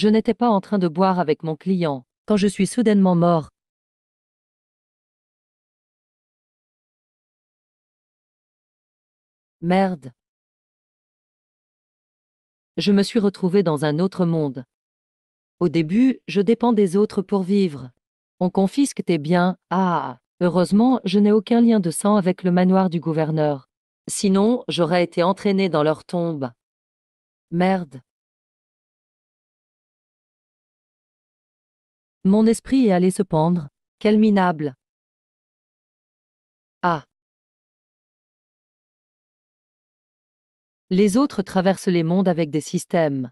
Je n'étais pas en train de boire avec mon client, quand je suis soudainement mort. Merde. Je me suis retrouvé dans un autre monde. Au début, je dépends des autres pour vivre. On confisque tes biens. Ah, heureusement, je n'ai aucun lien de sang avec le manoir du gouverneur. Sinon, j'aurais été entraîné dans leur tombe. Merde. Mon esprit est allé se pendre. Quel minable. Ah. Les autres traversent les mondes avec des systèmes.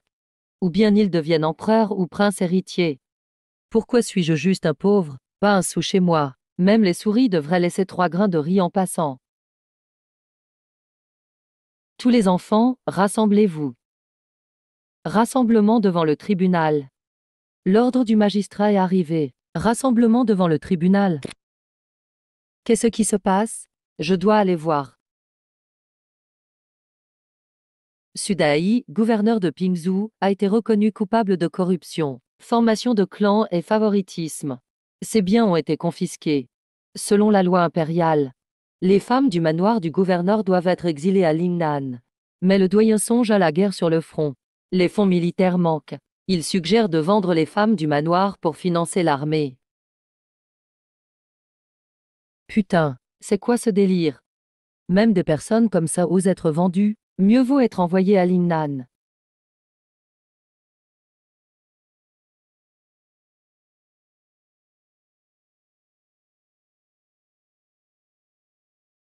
Ou bien ils deviennent empereurs ou princes héritiers. Pourquoi suis-je juste un pauvre, pas un sou chez moi? Même les souris devraient laisser 3 grains de riz en passant. Tous les enfants, rassemblez-vous. Rassemblement devant le tribunal. L'ordre du magistrat est arrivé. Rassemblement devant le tribunal. Qu'est-ce qui se passe? Je dois aller voir. Sudai, gouverneur de Pingzhou, a été reconnu coupable de corruption, formation de clans et favoritisme. Ses biens ont été confisqués. Selon la loi impériale, les femmes du manoir du gouverneur doivent être exilées à Lingnan. Mais le doyen songe à la guerre sur le front. Les fonds militaires manquent. Il suggère de vendre les femmes du manoir pour financer l'armée. Putain, c'est quoi ce délire? Même des personnes comme ça osent être vendues, mieux vaut être envoyé à Lingnan.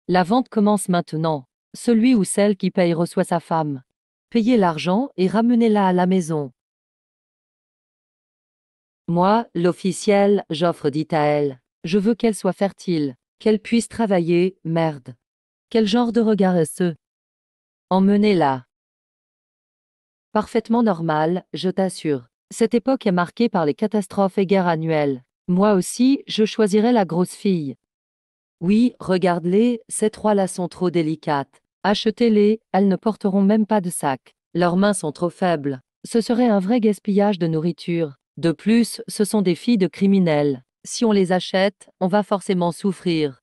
La vente commence maintenant. Celui ou celle qui paye reçoit sa femme. Payez l'argent et ramenez-la à la maison. Moi, l'officiel, j'offre dit à elle. Je veux qu'elle soit fertile, qu'elle puisse travailler, merde. Quel genre de regard est-ce? Emmenez-la. Parfaitement normal, je t'assure. Cette époque est marquée par les catastrophes et guerres annuelles. Moi aussi, je choisirais la grosse fille. Oui, regarde-les, ces 3-là sont trop délicates. Achetez-les, elles ne porteront même pas de sac. Leurs mains sont trop faibles. Ce serait un vrai gaspillage de nourriture. De plus, ce sont des filles de criminels. Si on les achète, on va forcément souffrir.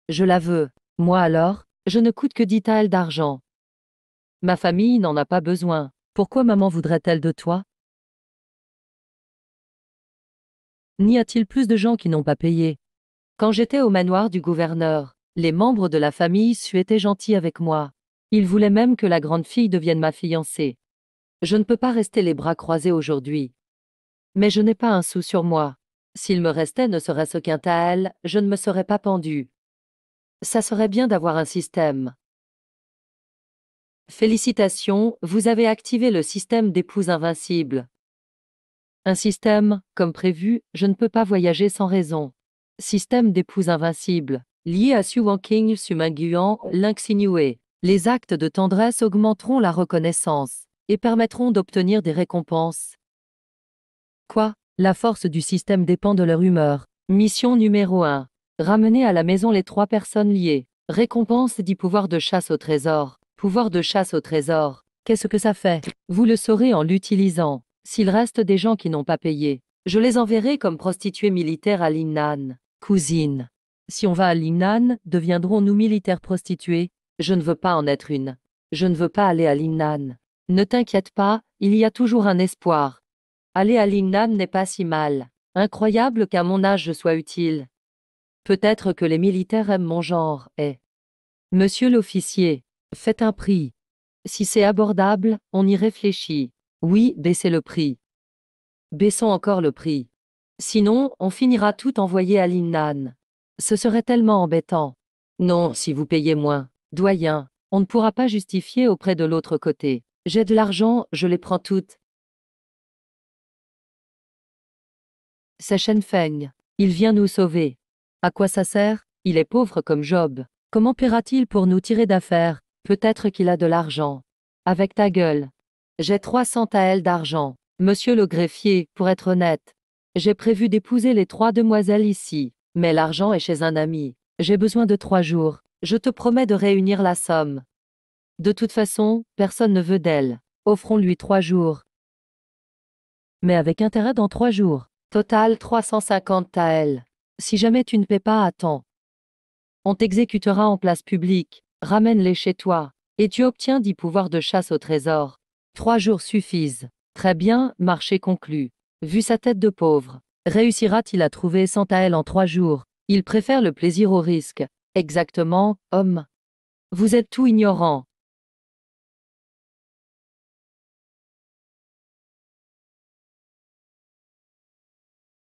Je la veux. Moi alors, je ne coûte que 10 taels d'argent. Ma famille n'en a pas besoin. Pourquoi maman voudrait-elle de toi? N'y a-t-il plus de gens qui n'ont pas payé? Quand j'étais au manoir du gouverneur, les membres de la famille étaient gentils avec moi. Ils voulaient même que la grande fille devienne ma fiancée. Je ne peux pas rester les bras croisés aujourd'hui. Mais je n'ai pas un sou sur moi. S'il me restait ne serait-ce qu'un tael, je ne me serais pas pendu. Ça serait bien d'avoir un système. Félicitations, vous avez activé le système d'épouse invincible. Un système, comme prévu, je ne peux pas voyager sans raison. Système d'épouse invincible. Lié à Su Wanking Sumanguan, l'insinué. Les actes de tendresse augmenteront la reconnaissance et permettront d'obtenir des récompenses. Quoi? La force du système dépend de leur humeur. Mission numéro 1. Ramener à la maison les 3 personnes liées. Récompense dit pouvoir de chasse au trésor. Pouvoir de chasse au trésor. Qu'est-ce que ça fait? Vous le saurez en l'utilisant. S'il reste des gens qui n'ont pas payé, je les enverrai comme prostituées militaires à Lingnan. Cousine. Si on va à Lingnan, deviendrons-nous militaires prostituées? Je ne veux pas en être une. Je ne veux pas aller à Lingnan. Ne t'inquiète pas, il y a toujours un espoir. Aller à Lingnan n'est pas si mal. Incroyable qu'à mon âge je sois utile. Peut-être que les militaires aiment mon genre, et... Monsieur l'officier, faites un prix. Si c'est abordable, on y réfléchit. Oui, baissez le prix. Baissons encore le prix. Sinon, on finira tout envoyé à Lingnan. Ce serait tellement embêtant. Non, si vous payez moins. Doyen, on ne pourra pas justifier auprès de l'autre côté. J'ai de l'argent, je les prends toutes. C'est Shen Feng. Il vient nous sauver. À quoi ça sert? Il est pauvre comme Job. Comment paiera-t-il pour nous tirer d'affaire? Peut-être qu'il a de l'argent. Avec ta gueule. J'ai 300 taels d'argent. Monsieur le greffier, pour être honnête. J'ai prévu d'épouser les 3 demoiselles ici. Mais l'argent est chez un ami. J'ai besoin de 3 jours. Je te promets de réunir la somme. De toute façon, personne ne veut d'elle. Offrons-lui 3 jours. Mais avec intérêt dans 3 jours. Total 350 taels. Si jamais tu ne paies pas à temps, on t'exécutera en place publique. Ramène-les chez toi. Et tu obtiens 10 pouvoirs de chasse au trésor. 3 jours suffisent. Très bien, marché conclu. Vu sa tête de pauvre, réussira-t-il à trouver 100 taels en 3 jours? Il préfère le plaisir au risque. Exactement, homme. Vous êtes tout ignorant.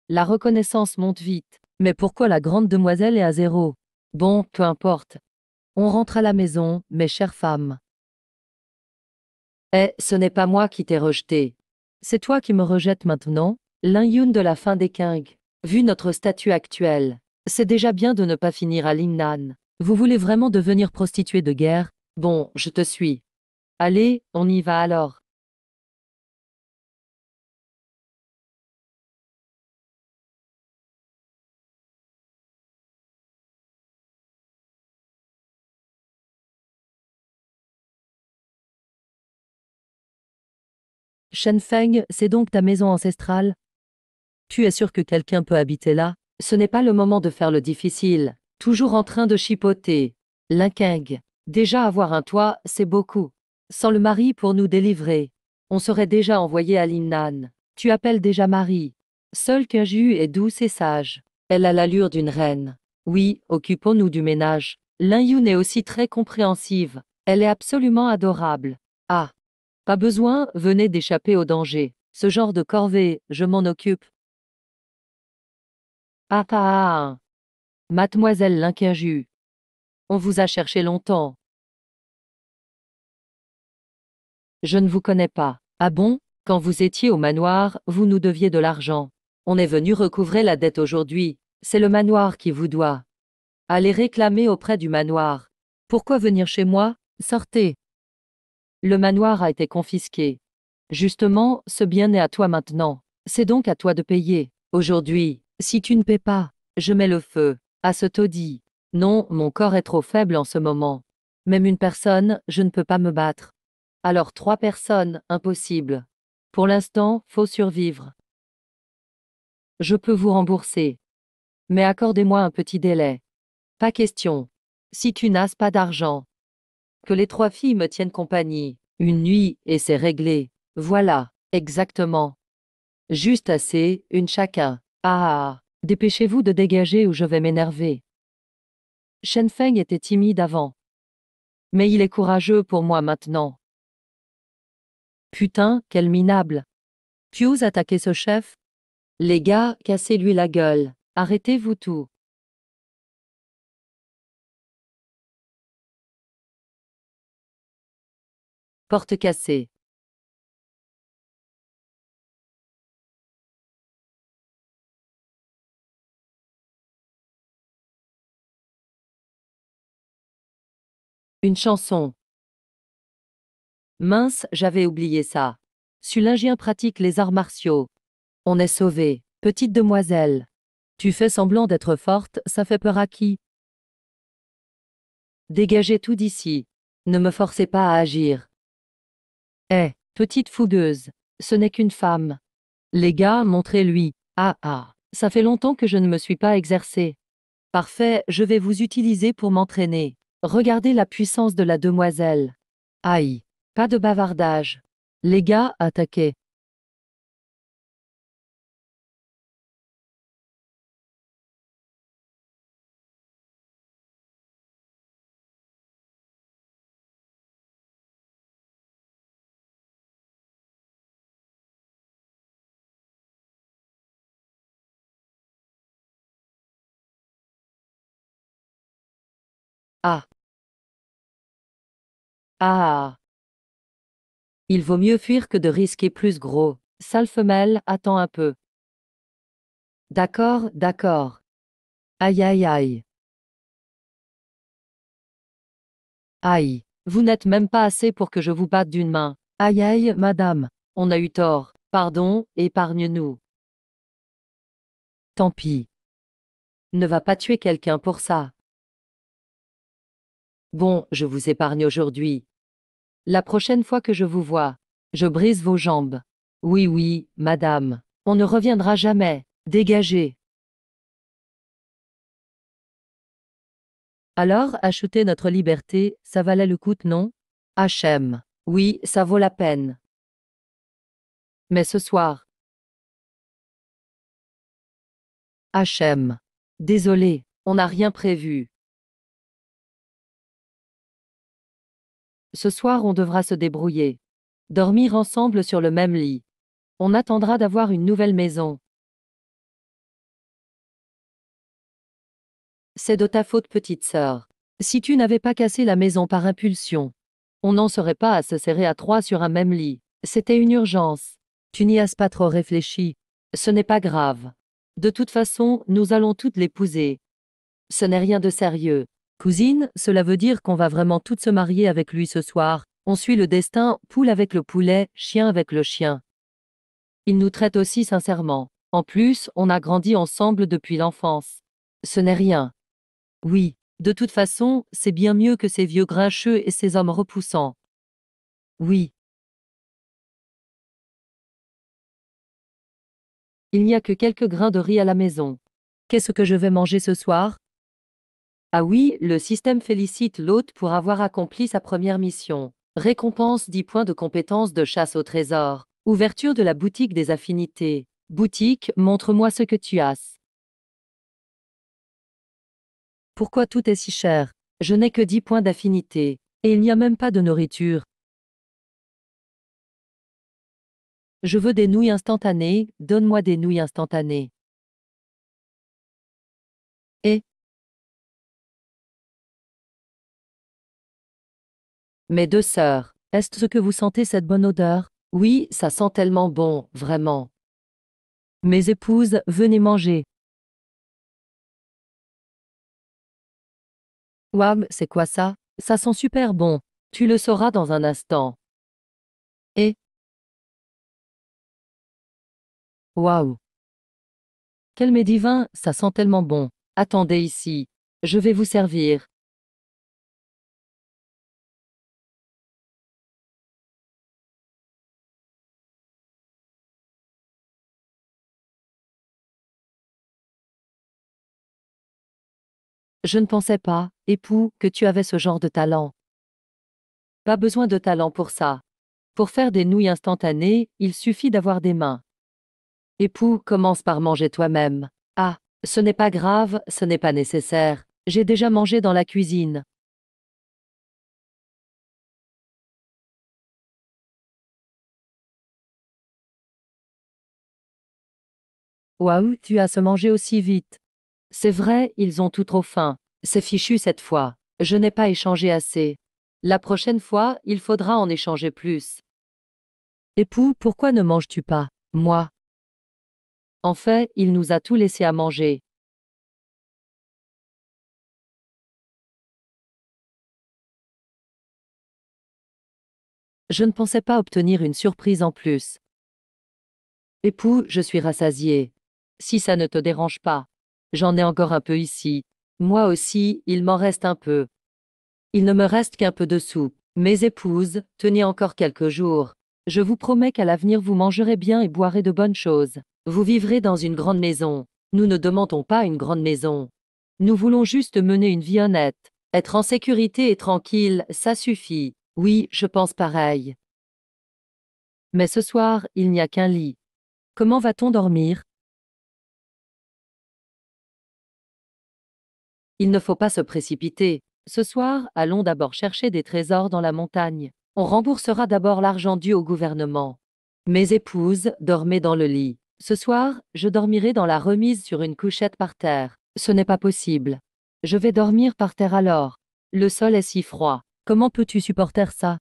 La reconnaissance monte vite. Mais pourquoi la grande demoiselle est à 0? Bon, peu importe. On rentre à la maison, mes chères femmes. Eh, ce n'est pas moi qui t'ai rejeté. C'est toi qui me rejettes maintenant? L'Inyun de la fin des Qing. Vu notre statut actuel, c'est déjà bien de ne pas finir à Lingnan. Vous voulez vraiment devenir prostituée de guerre? Bon, je te suis. Allez, on y va alors. Shenfeng, c'est donc ta maison ancestrale? Tu es sûr que quelqu'un peut habiter là? Ce n'est pas le moment de faire le difficile. Toujours en train de chipoter. Linkeng. Déjà avoir un toit, c'est beaucoup. Sans le mari pour nous délivrer, on serait déjà envoyé à Linnan. Tu appelles déjà Marie. Seule Kinju est douce et sage. Elle a l'allure d'une reine. Oui, occupons-nous du ménage. Lin-Yun est aussi très compréhensive. Elle est absolument adorable. Ah, pas besoin, venez d'échapper au danger. Ce genre de corvée, je m'en occupe. Ah ah ah. Mademoiselle Linquinju. On vous a cherché longtemps. Je ne vous connais pas. Ah bon? Quand vous étiez au manoir, vous nous deviez de l'argent. On est venu recouvrer la dette aujourd'hui. C'est le manoir qui vous doit. Allez réclamer auprès du manoir. Pourquoi venir chez moi? Sortez. Le manoir a été confisqué. Justement, ce bien est à toi maintenant. C'est donc à toi de payer. Aujourd'hui, si tu ne paies pas, je mets le feu à ce taudis. Non, mon corps est trop faible en ce moment. Même une personne, je ne peux pas me battre. Alors 3 personnes, impossible. Pour l'instant, faut survivre. Je peux vous rembourser. Mais accordez-moi un petit délai. Pas question. Si tu n'as pas d'argent. Que les 3 filles me tiennent compagnie. Une nuit, et c'est réglé. Voilà, exactement. Juste assez, une chacun. Ah, dépêchez-vous de dégager ou je vais m'énerver. Shenfeng était timide avant. Mais il est courageux pour moi maintenant. Putain, quel minable. Tu oses attaquer ce chef? Les gars, cassez-lui la gueule. Arrêtez-vous tout. Porte cassée. Une chanson. Mince, j'avais oublié ça. Sulingien pratique les arts martiaux. On est sauvé. Petite demoiselle. Tu fais semblant d'être forte, ça fait peur à qui? Dégagez tout d'ici. Ne me forcez pas à agir. Eh, petite fougueuse. Ce n'est qu'une femme. Les gars, montrez-lui. Ah ah. Ça fait longtemps que je ne me suis pas exercé. Parfait, je vais vous utiliser pour m'entraîner. Regardez la puissance de la demoiselle. Aïe. Pas de bavardage. Les gars, attaquez. Ah. Ah. Il vaut mieux fuir que de risquer plus gros. Sale femelle, attends un peu. D'accord, d'accord. Aïe aïe aïe. Aïe. Vous n'êtes même pas assez pour que je vous batte d'une main. Aïe aïe, madame. On a eu tort. Pardon, épargne-nous. Tant pis. Ne va pas tuer quelqu'un pour ça. Bon, je vous épargne aujourd'hui. La prochaine fois que je vous vois, je brise vos jambes. Oui, oui, madame. On ne reviendra jamais. Dégagez. Alors, acheter notre liberté, ça valait le coup, non? HM. Oui, ça vaut la peine. Mais ce soir. HM. Désolé, on n'a rien prévu. Ce soir, on devra se débrouiller. Dormir ensemble sur le même lit. On attendra d'avoir une nouvelle maison. C'est de ta faute, petite sœur. Si tu n'avais pas cassé la maison par impulsion, on n'en serait pas à se serrer à trois sur un même lit. C'était une urgence. Tu n'y as pas trop réfléchi. Ce n'est pas grave. De toute façon, nous allons toutes l'épouser. Ce n'est rien de sérieux. Cousine, cela veut dire qu'on va vraiment toutes se marier avec lui ce soir. On suit le destin, poule avec le poulet, chien avec le chien. Il nous traite aussi sincèrement. En plus, on a grandi ensemble depuis l'enfance. Ce n'est rien. Oui, de toute façon, c'est bien mieux que ces vieux grincheux et ces hommes repoussants. Oui. Il n'y a que quelques grains de riz à la maison. Qu'est-ce que je vais manger ce soir? Ah oui, le système félicite l'hôte pour avoir accompli sa première mission. Récompense 10 points de compétence de chasse au trésor. Ouverture de la boutique des affinités. Boutique, montre-moi ce que tu as. Pourquoi tout est si cher? Je n'ai que 10 points d'affinité. Et il n'y a même pas de nourriture. Je veux des nouilles instantanées, donne-moi des nouilles instantanées. Et mes deux sœurs, est-ce que vous sentez cette bonne odeur? Oui, ça sent tellement bon, vraiment. Mes épouses, venez manger. Wam, c'est quoi ça? Ça sent super bon. Tu le sauras dans un instant. Et waouh! Quel mets divin, ça sent tellement bon. Attendez ici. Je vais vous servir. Je ne pensais pas, époux, que tu avais ce genre de talent. Pas besoin de talent pour ça. Pour faire des nouilles instantanées, il suffit d'avoir des mains. Époux, commence par manger toi-même. Ah, ce n'est pas grave, ce n'est pas nécessaire. J'ai déjà mangé dans la cuisine. Waouh, tu as se manger aussi vite. C'est vrai, ils ont tout trop faim. C'est fichu cette fois. Je n'ai pas échangé assez. La prochaine fois, il faudra en échanger plus. Époux, pourquoi ne manges-tu pas? Moi. En fait, il nous a tout laissé à manger. Je ne pensais pas obtenir une surprise en plus. Époux, je suis rassasié. Si ça ne te dérange pas. J'en ai encore un peu ici. Moi aussi, il m'en reste un peu. Il ne me reste qu'un peu de soupe. Mes épouses, tenez encore quelques jours. Je vous promets qu'à l'avenir vous mangerez bien et boirez de bonnes choses. Vous vivrez dans une grande maison. Nous ne demandons pas une grande maison. Nous voulons juste mener une vie honnête. Être en sécurité et tranquille, ça suffit. Oui, je pense pareil. Mais ce soir, il n'y a qu'un lit. Comment va-t-on dormir? Il ne faut pas se précipiter. Ce soir, allons d'abord chercher des trésors dans la montagne. On remboursera d'abord l'argent dû au gouvernement. Mes épouses, dormez dans le lit. Ce soir, je dormirai dans la remise sur une couchette par terre. Ce n'est pas possible. Je vais dormir par terre alors. Le sol est si froid. Comment peux-tu supporter ça?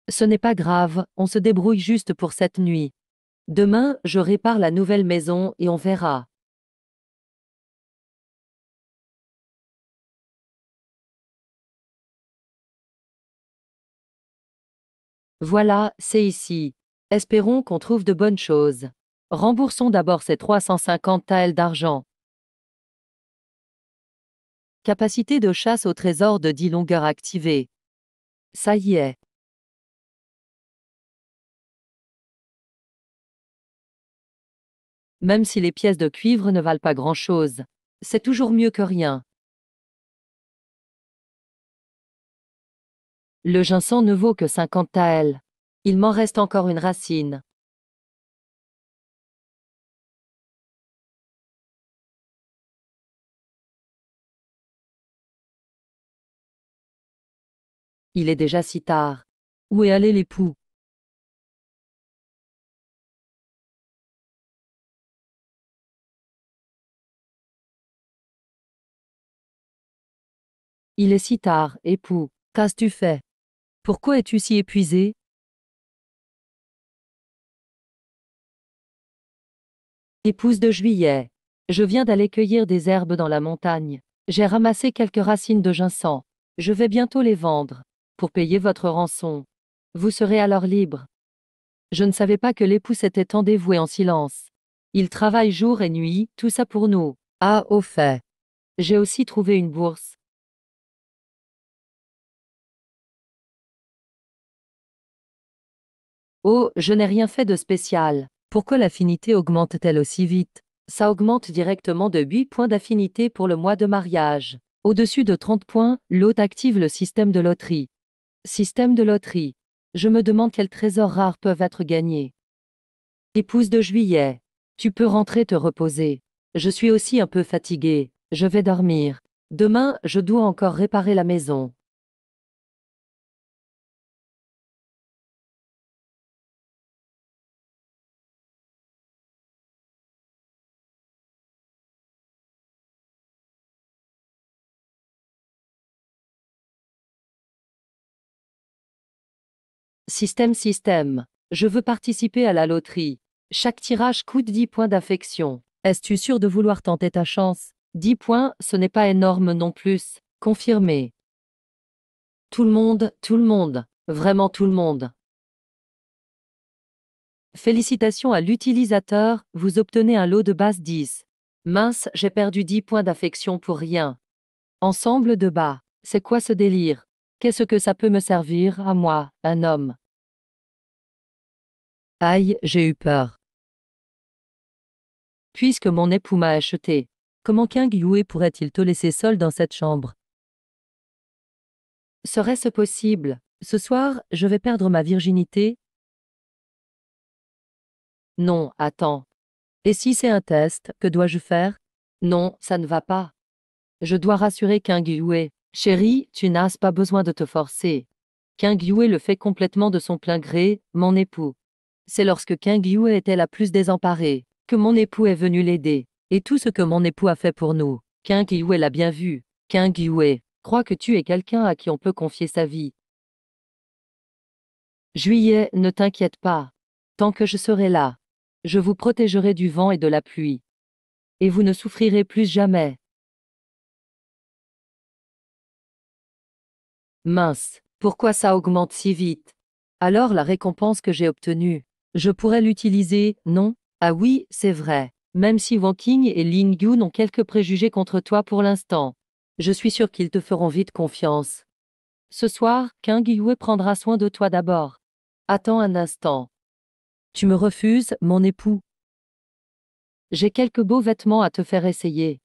Ce n'est pas grave, on se débrouille juste pour cette nuit. Demain, je répare la nouvelle maison et on verra. Voilà, c'est ici. Espérons qu'on trouve de bonnes choses. Remboursons d'abord ces 350 taels d'argent. Capacité de chasse au trésor de 10 longueurs activée. Ça y est. Même si les pièces de cuivre ne valent pas grand-chose, c'est toujours mieux que rien. Le ginseng ne vaut que 50 taels. Il m'en reste encore une racine. Il est déjà si tard. Où est allé l'époux? Il est si tard, époux. Qu'as-tu fait? Pourquoi es-tu si épuisé? Épouse de juillet. Je viens d'aller cueillir des herbes dans la montagne. J'ai ramassé quelques racines de ginseng. Je vais bientôt les vendre, pour payer votre rançon. Vous serez alors libre. Je ne savais pas que l'époux s'était tant dévoué en silence. Il travaille jour et nuit, tout ça pour nous. Ah, au fait. J'ai aussi trouvé une bourse. Oh, je n'ai rien fait de spécial. Pourquoi l'affinité augmente-t-elle aussi vite? Ça augmente directement de 8 points d'affinité pour le mois de mariage. Au-dessus de 30 points, l'hôte active le système de loterie. Système de loterie. Je me demande quels trésors rares peuvent être gagnés. Épouse de juillet. Tu peux rentrer te reposer. Je suis aussi un peu fatiguée. Je vais dormir. Demain, je dois encore réparer la maison. Système. Je veux participer à la loterie. Chaque tirage coûte 10 points d'affection. Es-tu sûr de vouloir tenter ta chance? 10 points, ce n'est pas énorme non plus. Confirmé. Tout le monde, vraiment tout le monde. Félicitations à l'utilisateur, vous obtenez un lot de base 10. Mince, j'ai perdu 10 points d'affection pour rien. Ensemble de bas. C'est quoi ce délire? Qu'est-ce que ça peut me servir, à moi, un homme? Aïe, j'ai eu peur. Puisque mon époux m'a acheté, comment King Yue pourrait-il te laisser seul dans cette chambre? Serait-ce possible? Ce soir, je vais perdre ma virginité? Non, attends. Et si c'est un test, que dois-je faire? Non, ça ne va pas. Je dois rassurer King Yue. Chérie, tu n'as pas besoin de te forcer. King Yue le fait complètement de son plein gré, mon époux. C'est lorsque King Yue était la plus désemparée, que mon époux est venu l'aider. Et tout ce que mon époux a fait pour nous, King Yue l'a bien vu. King Yue, crois que tu es quelqu'un à qui on peut confier sa vie. Juillet, ne t'inquiète pas. Tant que je serai là, je vous protégerai du vent et de la pluie. Et vous ne souffrirez plus jamais. Mince, pourquoi ça augmente si vite? Alors la récompense que j'ai obtenue, je pourrais l'utiliser, non? Ah oui, c'est vrai. Même si Wang Qing et Lin Yun ont quelques préjugés contre toi pour l'instant, je suis sûr qu'ils te feront vite confiance. Ce soir, King Yue prendra soin de toi d'abord. Attends un instant. Tu me refuses, mon époux? J'ai quelques beaux vêtements à te faire essayer.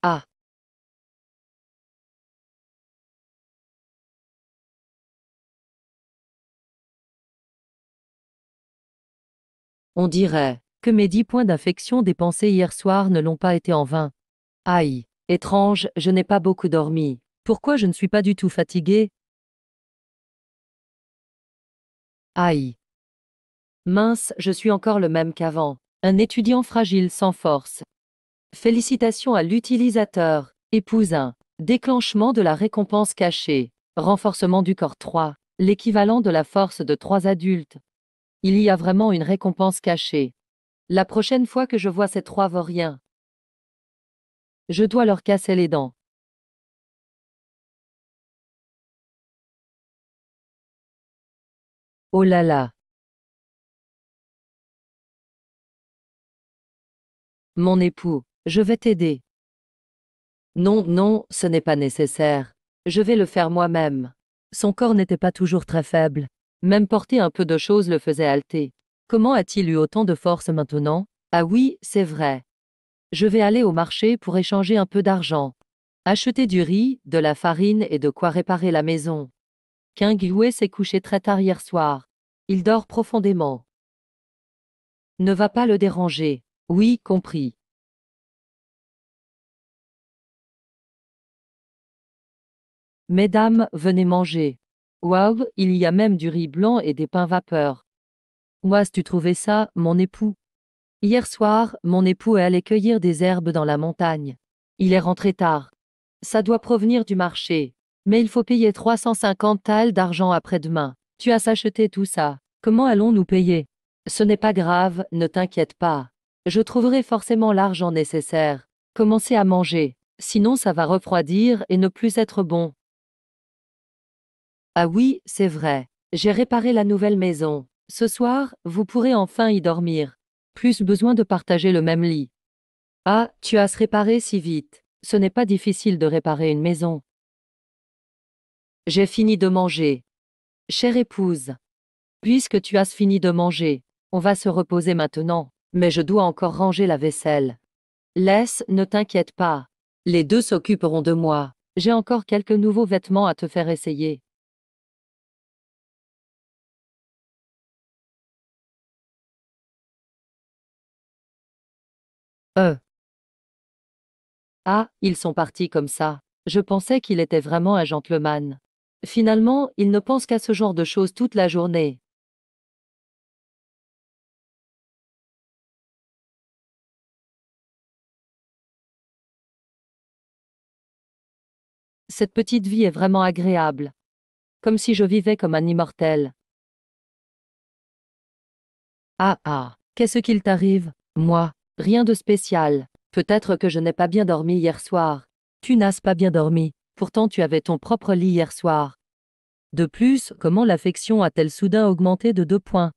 Ah, on dirait que mes 10 points d'affection dépensés hier soir ne l'ont pas été en vain. Aïe, étrange, je n'ai pas beaucoup dormi. Pourquoi je ne suis pas du tout fatigué? Aïe. Mince, je suis encore le même qu'avant. Un étudiant fragile sans force. Félicitations à l'utilisateur. Épouse 1. Déclenchement de la récompense cachée. Renforcement du corps 3. L'équivalent de la force de 3 adultes. Il y a vraiment une récompense cachée. La prochaine fois que je vois ces 3 vauriens, je dois leur casser les dents. Oh là là. Mon époux, je vais t'aider. Non, non, ce n'est pas nécessaire. Je vais le faire moi-même. Son corps n'était pas toujours très faible. Même porter un peu de choses le faisait halter. Comment a-t-il eu autant de force maintenant? Ah oui, c'est vrai. Je vais aller au marché pour échanger un peu d'argent. Acheter du riz, de la farine et de quoi réparer la maison. King Yue s'est couché très tard hier soir. Il dort profondément. Ne va pas le déranger. Oui, compris. Mesdames, venez manger. Waouh, il y a même du riz blanc et des pains vapeur. Où as-tu trouvé ça, mon époux? Hier soir, mon époux est allé cueillir des herbes dans la montagne. Il est rentré tard. Ça doit provenir du marché. Mais il faut payer 350 thalles d'argent après-demain. Tu as acheté tout ça. Comment allons-nous payer? Ce n'est pas grave, ne t'inquiète pas. Je trouverai forcément l'argent nécessaire. Commencez à manger. Sinon ça va refroidir et ne plus être bon. Ah oui, c'est vrai. J'ai réparé la nouvelle maison. Ce soir, vous pourrez enfin y dormir. Plus besoin de partager le même lit. Ah, tu as réparé si vite. Ce n'est pas difficile de réparer une maison. J'ai fini de manger. Chère épouse, puisque tu as fini de manger, on va se reposer maintenant, mais je dois encore ranger la vaisselle. Laisse, ne t'inquiète pas. Les deux s'occuperont de moi. J'ai encore quelques nouveaux vêtements à te faire essayer. Euh. Ah, ils sont partis comme ça. Je pensais qu'il était vraiment un gentleman. Finalement, il ne pense qu'à ce genre de choses toute la journée. Cette petite vie est vraiment agréable. Comme si je vivais comme un immortel. Ah ah, qu'est-ce qu'il t'arrive? Moi, rien de spécial. Peut-être que je n'ai pas bien dormi hier soir. Tu n'as pas bien dormi, pourtant tu avais ton propre lit hier soir. De plus, comment l'affection a-t-elle soudain augmenté de 2 points?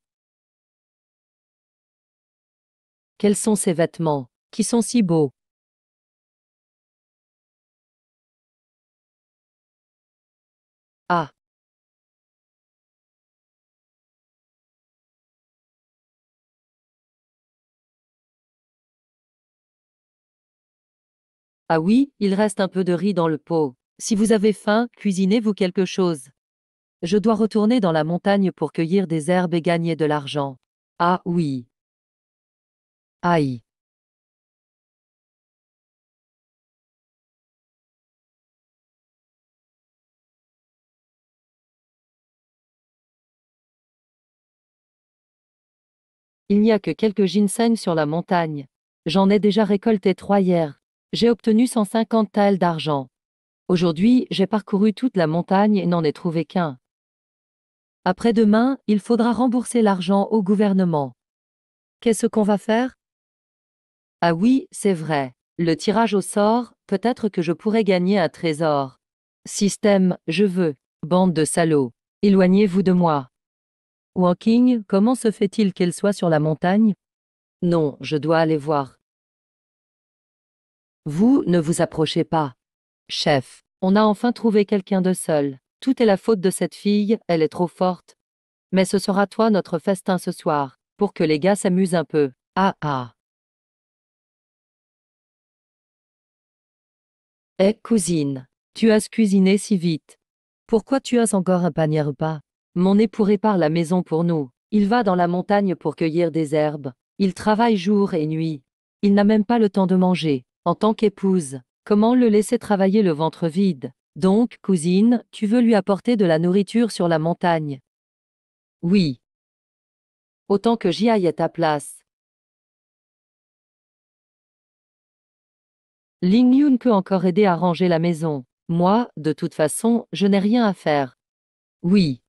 Quels sont ces vêtements, qui sont si beaux? Ah, ah oui, il reste un peu de riz dans le pot. Si vous avez faim, cuisinez-vous quelque chose. Je dois retourner dans la montagne pour cueillir des herbes et gagner de l'argent. Ah oui. Aïe. Il n'y a que quelques ginseng sur la montagne. J'en ai déjà récolté 3 hier. J'ai obtenu 150 thalles d'argent. Aujourd'hui, j'ai parcouru toute la montagne et n'en ai trouvé qu'un. Après-demain, il faudra rembourser l'argent au gouvernement. Qu'est-ce qu'on va faire? Ah oui, c'est vrai. Le tirage au sort, peut-être que je pourrais gagner un trésor. Système, je veux. Bande de salauds. Éloignez-vous de moi. Walking, comment se fait-il qu'elle soit sur la montagne? Non, je dois aller voir. Vous, ne vous approchez pas. Chef, on a enfin trouvé quelqu'un de seul. Tout est la faute de cette fille, elle est trop forte. Mais ce sera toi notre festin ce soir, pour que les gars s'amusent un peu. Ah ah. Eh, cousine, tu as cuisiné si vite. Pourquoi tu as encore un panier repas? Mon époux répare la maison pour nous. Il va dans la montagne pour cueillir des herbes. Il travaille jour et nuit. Il n'a même pas le temps de manger. En tant qu'épouse, comment le laisser travailler le ventre vide? Donc, cousine, tu veux lui apporter de la nourriture sur la montagne? Oui. Autant que j'y aille à ta place. Ling Yun peut encore aider à ranger la maison. Moi, de toute façon, je n'ai rien à faire. Oui.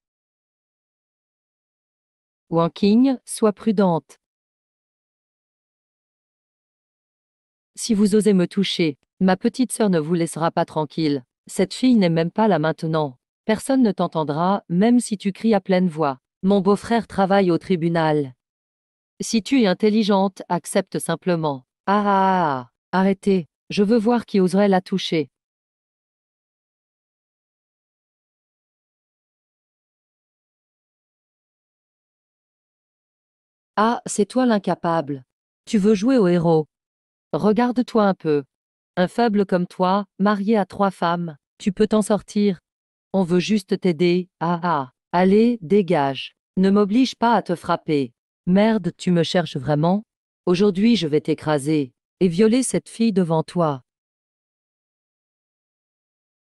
Wang Qing, sois prudente. Si vous osez me toucher, ma petite sœur ne vous laissera pas tranquille. Cette fille n'est même pas là maintenant. Personne ne t'entendra, même si tu cries à pleine voix. Mon beau-frère travaille au tribunal. Si tu es intelligente, accepte simplement. Ah ah ah, arrêtez. Je veux voir qui oserait la toucher. Ah, c'est toi l'incapable. Tu veux jouer au héros. Regarde-toi un peu. Un faible comme toi, marié à 3 femmes, tu peux t'en sortir. On veut juste t'aider. Ah ah. Allez, dégage. Ne m'oblige pas à te frapper. Merde, tu me cherches vraiment? Aujourd'hui, je vais t'écraser et violer cette fille devant toi.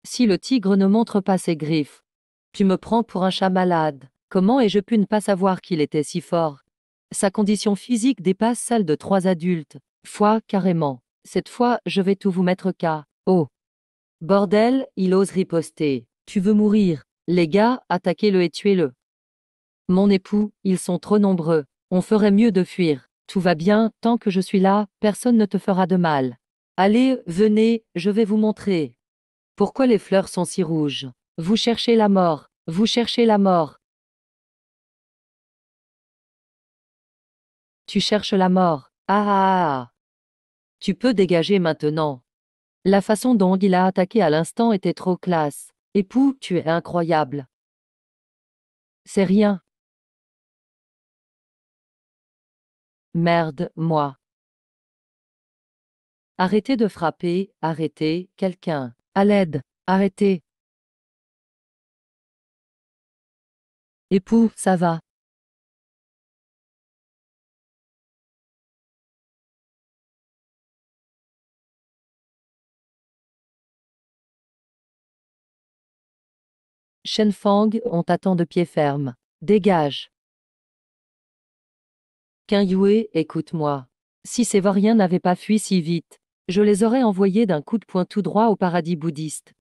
Si le tigre ne montre pas ses griffes, tu me prends pour un chat malade. Comment ai-je pu ne pas savoir qu'il était si fort? Sa condition physique dépasse celle de 3 adultes. Foi, carrément. Cette fois, je vais tout vous mettre cas. Oh. Bordel, il ose riposter. Tu veux mourir. Les gars, attaquez-le et tuez-le. Mon époux, ils sont trop nombreux. On ferait mieux de fuir. Tout va bien, tant que je suis là, personne ne te fera de mal. Allez, venez, je vais vous montrer. Pourquoi les fleurs sont si rouges? Vous cherchez la mort. Vous cherchez la mort. Tu cherches la mort. Ah ah ah. Tu peux dégager maintenant. La façon dont il a attaqué à l'instant était trop classe. Époux, tu es incroyable. C'est rien. Merde, moi. Arrêtez de frapper, arrêtez, quelqu'un. À l'aide, arrêtez. Époux, ça va. Shen Fang, on t'attend de pied ferme. Dégage. Qin Yue, écoute-moi. Si ces vauriens n'avaient pas fui si vite, je les aurais envoyés d'un coup de poing tout droit au paradis bouddhiste.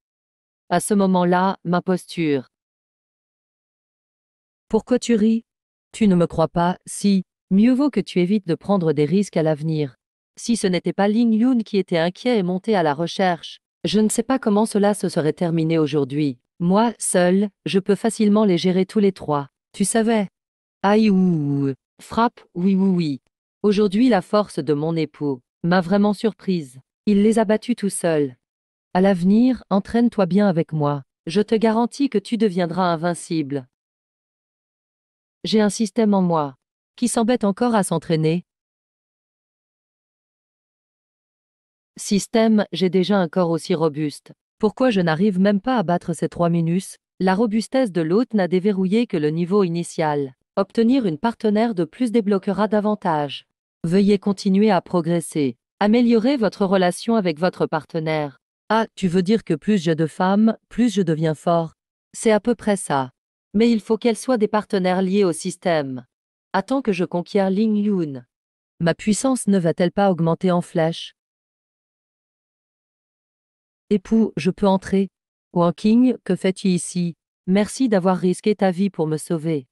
À ce moment-là, ma posture. Pourquoi tu ris? Tu ne me crois pas, si. Mieux vaut que tu évites de prendre des risques à l'avenir. Si ce n'était pas Ling Yun qui était inquiet et monté à la recherche, je ne sais pas comment cela se serait terminé aujourd'hui. Moi, seul, je peux facilement les gérer tous les 3. Tu savais? Aïe ouh. Frappe, oui oui oui. Aujourd'hui la force de mon époux m'a vraiment surprise. Il les a battus tout seul. À l'avenir, entraîne-toi bien avec moi. Je te garantis que tu deviendras invincible. J'ai un système en moi. Qui s'embête encore à s'entraîner? Système, j'ai déjà un corps aussi robuste. Pourquoi je n'arrive même pas à battre ces 3 minus? La robustesse de l'hôte n'a déverrouillé que le niveau initial. Obtenir une partenaire de plus débloquera davantage. Veuillez continuer à progresser. Améliorez votre relation avec votre partenaire. Ah, tu veux dire que plus j'ai de femmes, plus je deviens fort. C'est à peu près ça. Mais il faut qu'elles soient des partenaires liés au système. Attends que je conquière Ling Yun. Ma puissance ne va-t-elle pas augmenter en flèche? Époux, je peux entrer? Wang Qing, que fais-tu ici? Merci d'avoir risqué ta vie pour me sauver.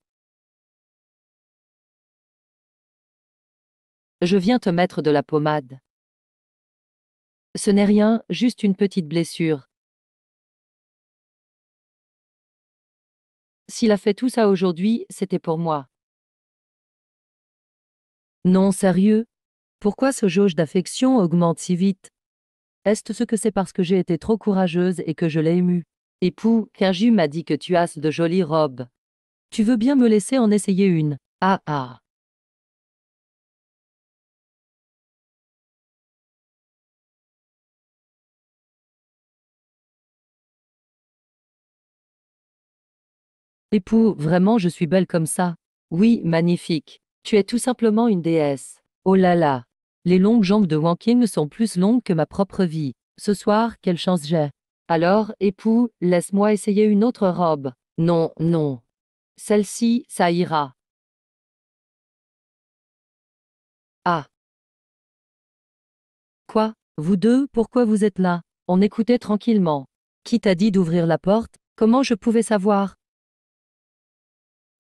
Je viens te mettre de la pommade. Ce n'est rien, juste une petite blessure. S'il a fait tout ça aujourd'hui, c'était pour moi. Non, sérieux? Pourquoi ce jauge d'affection augmente si vite? Est-ce ce que c'est parce que j'ai été trop courageuse et que je l'ai ému? Époux, Kinju m'a dit que tu as de jolies robes. Tu veux bien me laisser en essayer une? Ah ah. Époux, vraiment je suis belle comme ça. Oui, magnifique. Tu es tout simplement une déesse. Oh là là. Les longues jambes de Wang Qing sont plus longues que ma propre vie. Ce soir, quelle chance j'ai. Alors, époux, laisse-moi essayer une autre robe. Non, non. Celle-ci, ça ira. Ah. Quoi? Vous deux, pourquoi vous êtes là? On écoutait tranquillement. Qui t'a dit d'ouvrir la porte? Comment je pouvais savoir?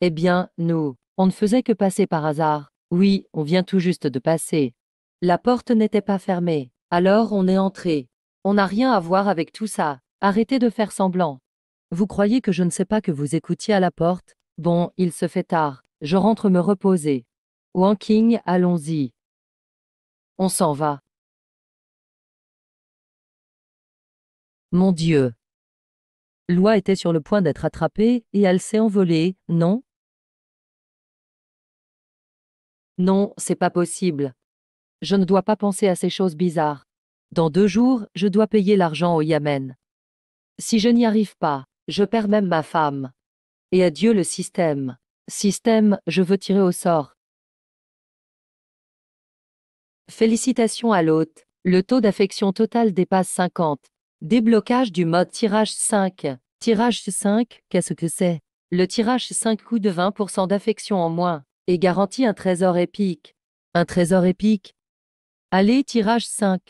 Eh bien, nous, on ne faisait que passer par hasard. Oui, on vient tout juste de passer. La porte n'était pas fermée. Alors on est entré. On n'a rien à voir avec tout ça. Arrêtez de faire semblant. Vous croyez que je ne sais pas que vous écoutiez à la porte? Bon, il se fait tard. Je rentre me reposer. Wang Qing, allons-y. On s'en va. Mon Dieu! L'oie était sur le point d'être attrapée et elle s'est envolée, non? Non, c'est pas possible. Je ne dois pas penser à ces choses bizarres. Dans 2 jours, je dois payer l'argent au Yémen. Si je n'y arrive pas, je perds même ma femme. Et adieu le système. Système, je veux tirer au sort. Félicitations à l'hôte. Le taux d'affection total dépasse 50. Déblocage du mode tirage 5. Tirage 5, qu'est-ce que c'est? Le tirage 5 coûte de 20% d'affection en moins et garantit un trésor épique. Un trésor épique? Allez, tirage 5.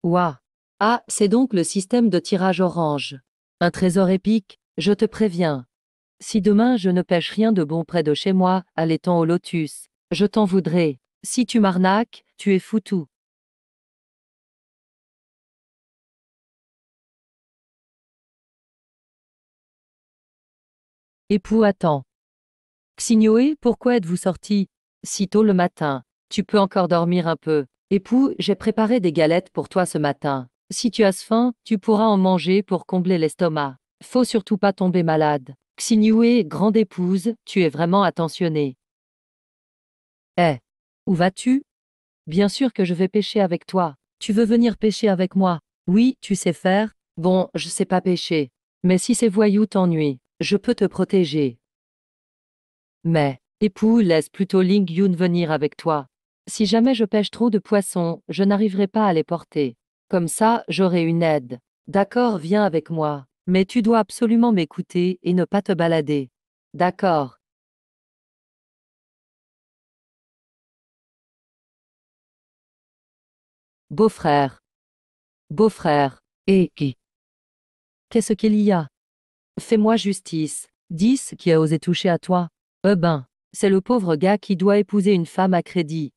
Ouah. Ah, c'est donc le système de tirage orange. Un trésor épique, je te préviens. Si demain je ne pêche rien de bon près de chez moi, allaitant au lotus, je t'en voudrais. Si tu m'arnaques, tu es foutu. Époux attend. Xignoé, pourquoi êtes-vous sorti si tôt le matin? Tu peux encore dormir un peu. Époux, j'ai préparé des galettes pour toi ce matin. Si tu as faim, tu pourras en manger pour combler l'estomac. Faut surtout pas tomber malade. Xignoé, grande épouse, tu es vraiment attentionnée. Eh, où vas-tu? Bien sûr que je vais pêcher avec toi. Tu veux venir pêcher avec moi? Oui, tu sais faire. Bon, je sais pas pêcher. Mais si ces voyous t'ennuient, je peux te protéger. Mais, époux, laisse plutôt Ling Yun venir avec toi. Si jamais je pêche trop de poissons, je n'arriverai pas à les porter. Comme ça, j'aurai une aide. D'accord, viens avec moi. Mais tu dois absolument m'écouter et ne pas te balader. D'accord. Beau-frère. Beau-frère. Et qui? Qu'est-ce qu'il y a? Fais-moi justice. 10 qui a osé toucher à toi. Ben, c'est le pauvre gars qui doit épouser une femme à crédit.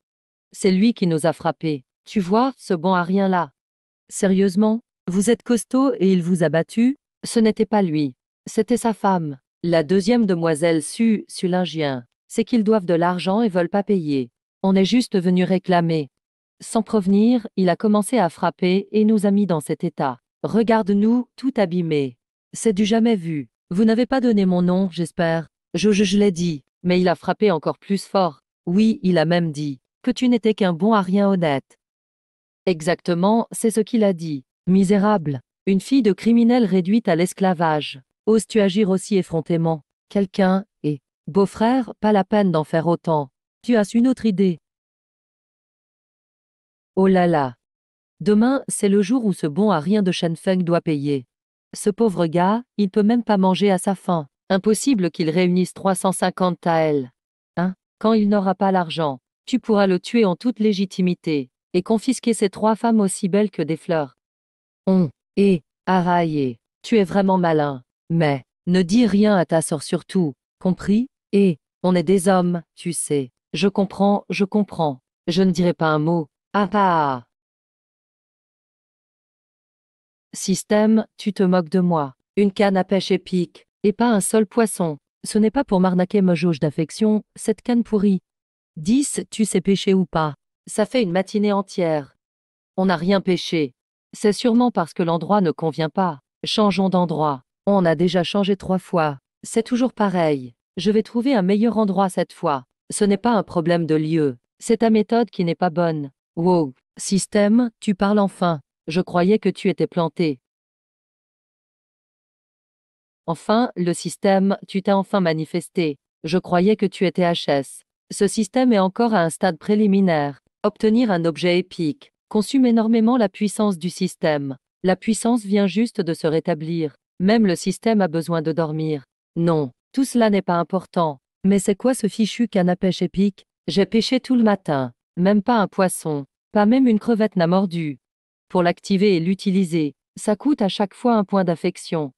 C'est lui qui nous a frappés. Tu vois, ce bon à rien là. Sérieusement? Vous êtes costaud et il vous a battu? Ce n'était pas lui. C'était sa femme. La deuxième demoiselle Sulingien. C'est qu'ils doivent de l'argent et veulent pas payer. On est juste venu réclamer. Sans prévenir, il a commencé à frapper et nous a mis dans cet état. Regarde-nous, tout abîmé. C'est du jamais vu. Vous n'avez pas donné mon nom, j'espère. Je l'ai dit, mais il a frappé encore plus fort. Oui, il a même dit que tu n'étais qu'un bon à rien honnête. Exactement, c'est ce qu'il a dit. Misérable. Une fille de criminel réduite à l'esclavage. Oses-tu agir aussi effrontément? Quelqu'un, et beau-frère, pas la peine d'en faire autant. Tu as une autre idée. Oh là là. Demain, c'est le jour où ce bon à rien de Shenfeng doit payer. Ce pauvre gars, il peut même pas manger à sa faim. Impossible qu'il réunisse 350 taels. Hein? Quand il n'aura pas l'argent, tu pourras le tuer en toute légitimité et confisquer ces 3 femmes aussi belles que des fleurs. Et, Araye, tu es vraiment malin. Mais, ne dis rien à ta sœur surtout, compris? Et, on est des hommes, tu sais. Je comprends, je comprends. Je ne dirai pas un mot. Ah ah. Système, tu te moques de moi. Une canne à pêche épique, et pas un seul poisson. Ce n'est pas pour m'arnaquer ma jauge d'affection, cette canne pourrie. 10, tu sais pêcher ou pas? Ça fait une matinée entière. On n'a rien pêché. C'est sûrement parce que l'endroit ne convient pas. Changeons d'endroit. On a déjà changé 3 fois. C'est toujours pareil. Je vais trouver un meilleur endroit cette fois. Ce n'est pas un problème de lieu. C'est ta méthode qui n'est pas bonne. Wow. Système, tu parles enfin. Je croyais que tu étais planté. Enfin, le système, tu t'es enfin manifesté. Je croyais que tu étais HS. Ce système est encore à un stade préliminaire. Obtenir un objet épique consume énormément la puissance du système. La puissance vient juste de se rétablir. Même le système a besoin de dormir. Non, tout cela n'est pas important. Mais c'est quoi ce fichu canne à pêche épique? J'ai pêché tout le matin. Même pas un poisson. Pas même une crevette n'a mordu. Pour l'activer et l'utiliser, ça coûte à chaque fois un point d'affection.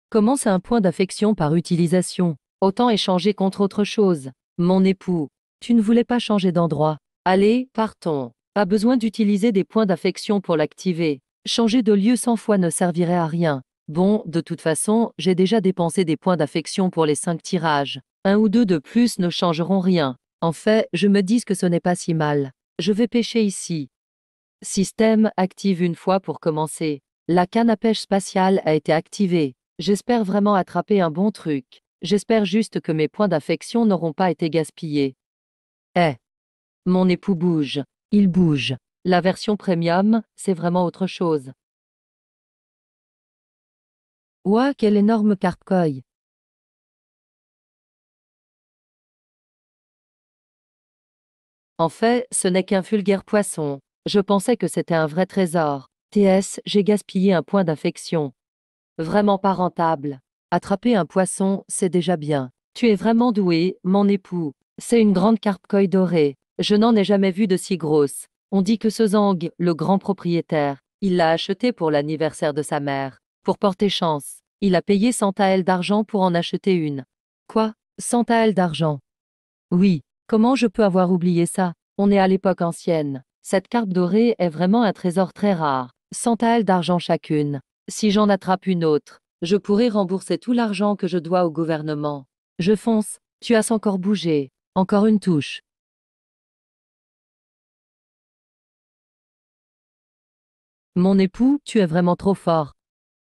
Comment c'est un point d'affection par utilisation? Autant échanger contre autre chose. Mon époux, tu ne voulais pas changer d'endroit. Allez, partons. Pas besoin d'utiliser des points d'affection pour l'activer. Changer de lieu 100 fois ne servirait à rien. Bon, de toute façon, j'ai déjà dépensé des points d'affection pour les 5 tirages. Un ou deux de plus ne changeront rien. En fait, je me dis que ce n'est pas si mal. Je vais pêcher ici. Système active une fois pour commencer. La canne à pêche spatiale a été activée. J'espère vraiment attraper un bon truc. J'espère juste que mes points d'affection n'auront pas été gaspillés. Eh, mon époux bouge. Il bouge. La version premium, c'est vraiment autre chose. Ouah, quel énorme carpe-koi. En fait, ce n'est qu'un vulgaire poisson. Je pensais que c'était un vrai trésor. TS, j'ai gaspillé un point d'affection. Vraiment pas rentable. Attraper un poisson, c'est déjà bien. Tu es vraiment doué, mon époux. C'est une grande carpe-koi dorée. Je n'en ai jamais vu de si grosse. On dit que ce Zhang, le grand propriétaire, il l'a acheté pour l'anniversaire de sa mère. Pour porter chance. Il a payé 100 taels d'argent pour en acheter une. Quoi? 100 taels d'argent? Oui. Comment je peux avoir oublié ça? On est à l'époque ancienne. Cette carpe dorée est vraiment un trésor très rare. 100 taels d'argent chacune. Si j'en attrape une autre, je pourrai rembourser tout l'argent que je dois au gouvernement. Je fonce. Tu as encore bougé. Encore une touche. Mon époux, tu es vraiment trop fort.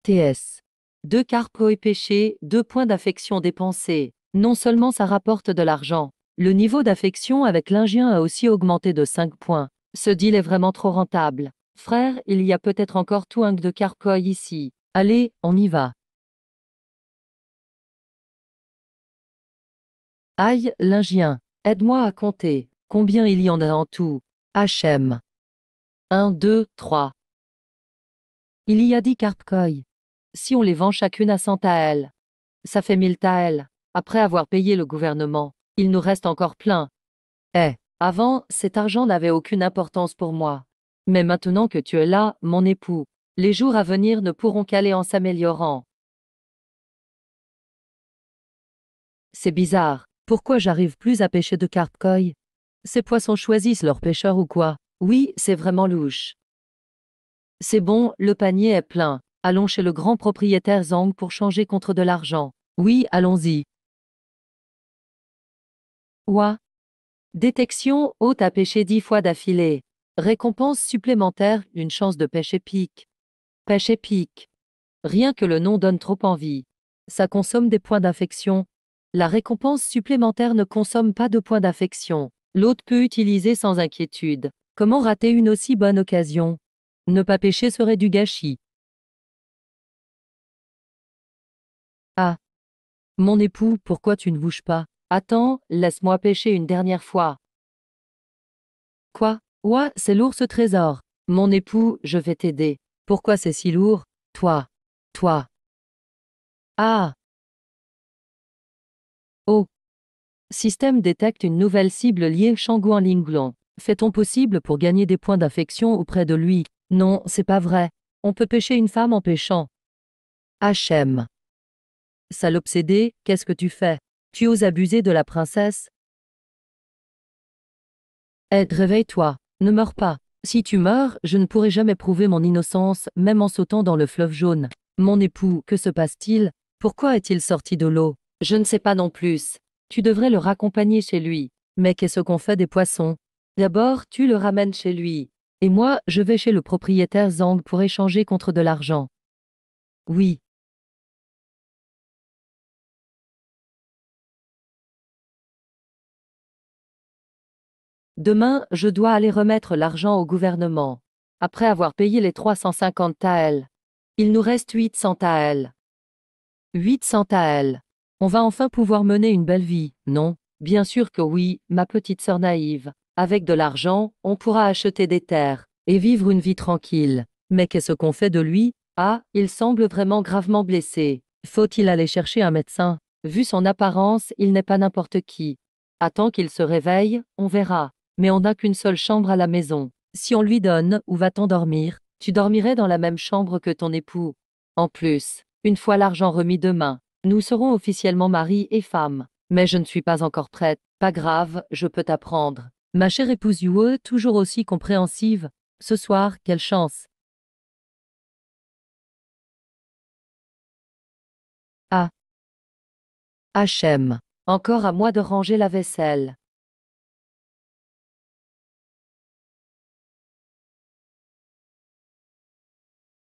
TS. 2 carpes et pêchées, 2 points d'affection dépensés. Non seulement ça rapporte de l'argent, le niveau d'affection avec l'Indien a aussi augmenté de 5 points. Ce deal est vraiment trop rentable. Frère, il y a peut-être encore tout un de carpes ici. Allez, on y va. Aïe, l'Indien. Aide-moi à compter. Combien il y en a en tout? HM. 1, 2, 3. Il y a 10 carpes. Si on les vend chacune à 100 taels, ça fait 1000 taels. Après avoir payé le gouvernement, il nous reste encore plein. Eh, avant, cet argent n'avait aucune importance pour moi. Mais maintenant que tu es là, mon époux, les jours à venir ne pourront qu'aller en s'améliorant. C'est bizarre. Pourquoi j'arrive plus à pêcher de carpe-koi? Ces poissons choisissent leurs pêcheurs ou quoi? Oui, c'est vraiment louche. C'est bon, le panier est plein. Allons chez le grand propriétaire Zhang pour changer contre de l'argent. Oui, allons-y. Ouah. Détection, hôte à pêcher 10 fois d'affilée. Récompense supplémentaire, une chance de pêche épique. Pêche épique. Rien que le nom donne trop envie. Ça consomme des points d'affection. La récompense supplémentaire ne consomme pas de points d'affection. L'hôte peut utiliser sans inquiétude. Comment rater une aussi bonne occasion? Ne pas pêcher serait du gâchis. Ah, mon époux, pourquoi tu ne bouges pas? Attends, laisse-moi pêcher une dernière fois. Quoi? Ouah, c'est lourd ce trésor. Mon époux, je vais t'aider. Pourquoi c'est si lourd? Toi. Toi. Ah. Oh. Système détecte une nouvelle cible liée Shangguan Linglong. Fait-on possible pour gagner des points d'affection auprès de lui? Non, c'est pas vrai. On peut pêcher une femme en pêchant. HM. Sale obsédé, qu'est-ce que tu fais? Tu oses abuser de la princesse? Ed, réveille-toi. Ne meurs pas. Si tu meurs, je ne pourrai jamais prouver mon innocence, même en sautant dans le fleuve jaune. Mon époux, que se passe-t-il? Pourquoi est-il sorti de l'eau? Je ne sais pas non plus. Tu devrais le raccompagner chez lui. Mais qu'est-ce qu'on fait des poissons? D'abord, tu le ramènes chez lui. Et moi, je vais chez le propriétaire Zhang pour échanger contre de l'argent. Oui. Demain, je dois aller remettre l'argent au gouvernement. Après avoir payé les 350 taels. Il nous reste 800 taels. 800 taels. On va enfin pouvoir mener une belle vie, non? Bien sûr que oui, ma petite sœur naïve. Avec de l'argent, on pourra acheter des terres et vivre une vie tranquille. Mais qu'est-ce qu'on fait de lui? Ah, il semble vraiment gravement blessé. Faut-il aller chercher un médecin? Vu son apparence, il n'est pas n'importe qui. Attends qu'il se réveille, on verra. Mais on n'a qu'une seule chambre à la maison. Si on lui donne, où va-t-on dormir? Tu dormirais dans la même chambre que ton époux. En plus, une fois l'argent remis demain, nous serons officiellement mari et femme. Mais je ne suis pas encore prête. Pas grave, je peux t'apprendre. Ma chère épouse Yue, toujours aussi compréhensive. Ce soir, quelle chance. Ah, HM. Encore à moi de ranger la vaisselle.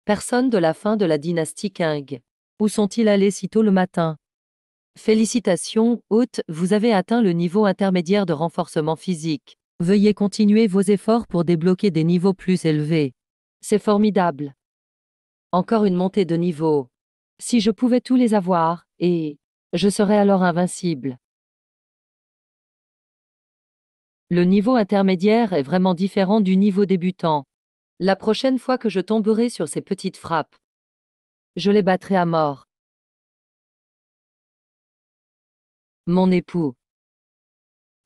Personne de la fin de la dynastie Qing. Où sont-ils allés si tôt le matin? Félicitations, hôte, vous avez atteint le niveau intermédiaire de renforcement physique. Veuillez continuer vos efforts pour débloquer des niveaux plus élevés. C'est formidable. Encore une montée de niveau. Si je pouvais tous les avoir, et je serais alors invincible. Le niveau intermédiaire est vraiment différent du niveau débutant. La prochaine fois que je tomberai sur ces petites frappes, je les battrai à mort. Mon époux.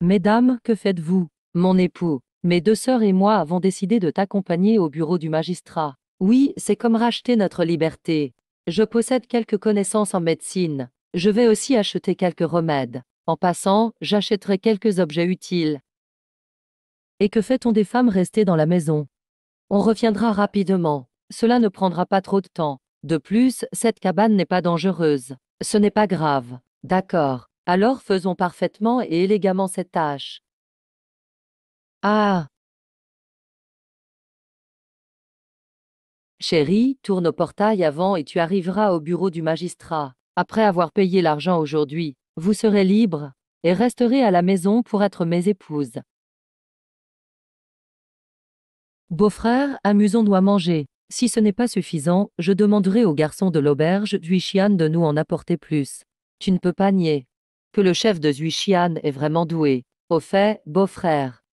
Mesdames, que faites-vous? Mon époux. Mes deux sœurs et moi avons décidé de t'accompagner au bureau du magistrat. Oui, c'est comme racheter notre liberté. Je possède quelques connaissances en médecine. Je vais aussi acheter quelques remèdes. En passant, j'achèterai quelques objets utiles. Et que fait-on des femmes restées dans la maison? On reviendra rapidement. Cela ne prendra pas trop de temps. De plus, cette cabane n'est pas dangereuse. Ce n'est pas grave. D'accord. Alors faisons parfaitement et élégamment cette tâche. Ah! Chérie, tourne au portail avant et tu arriveras au bureau du magistrat. Après avoir payé l'argent aujourd'hui, vous serez libre et resterez à la maison pour être mes épouses. Beau-frère, amusons-nous à manger. Si ce n'est pas suffisant, je demanderai au garçon de l'auberge d'Huixian de nous en apporter plus. Tu ne peux pas nier que le chef de Huixian est vraiment doué. Au fait, beau-frère.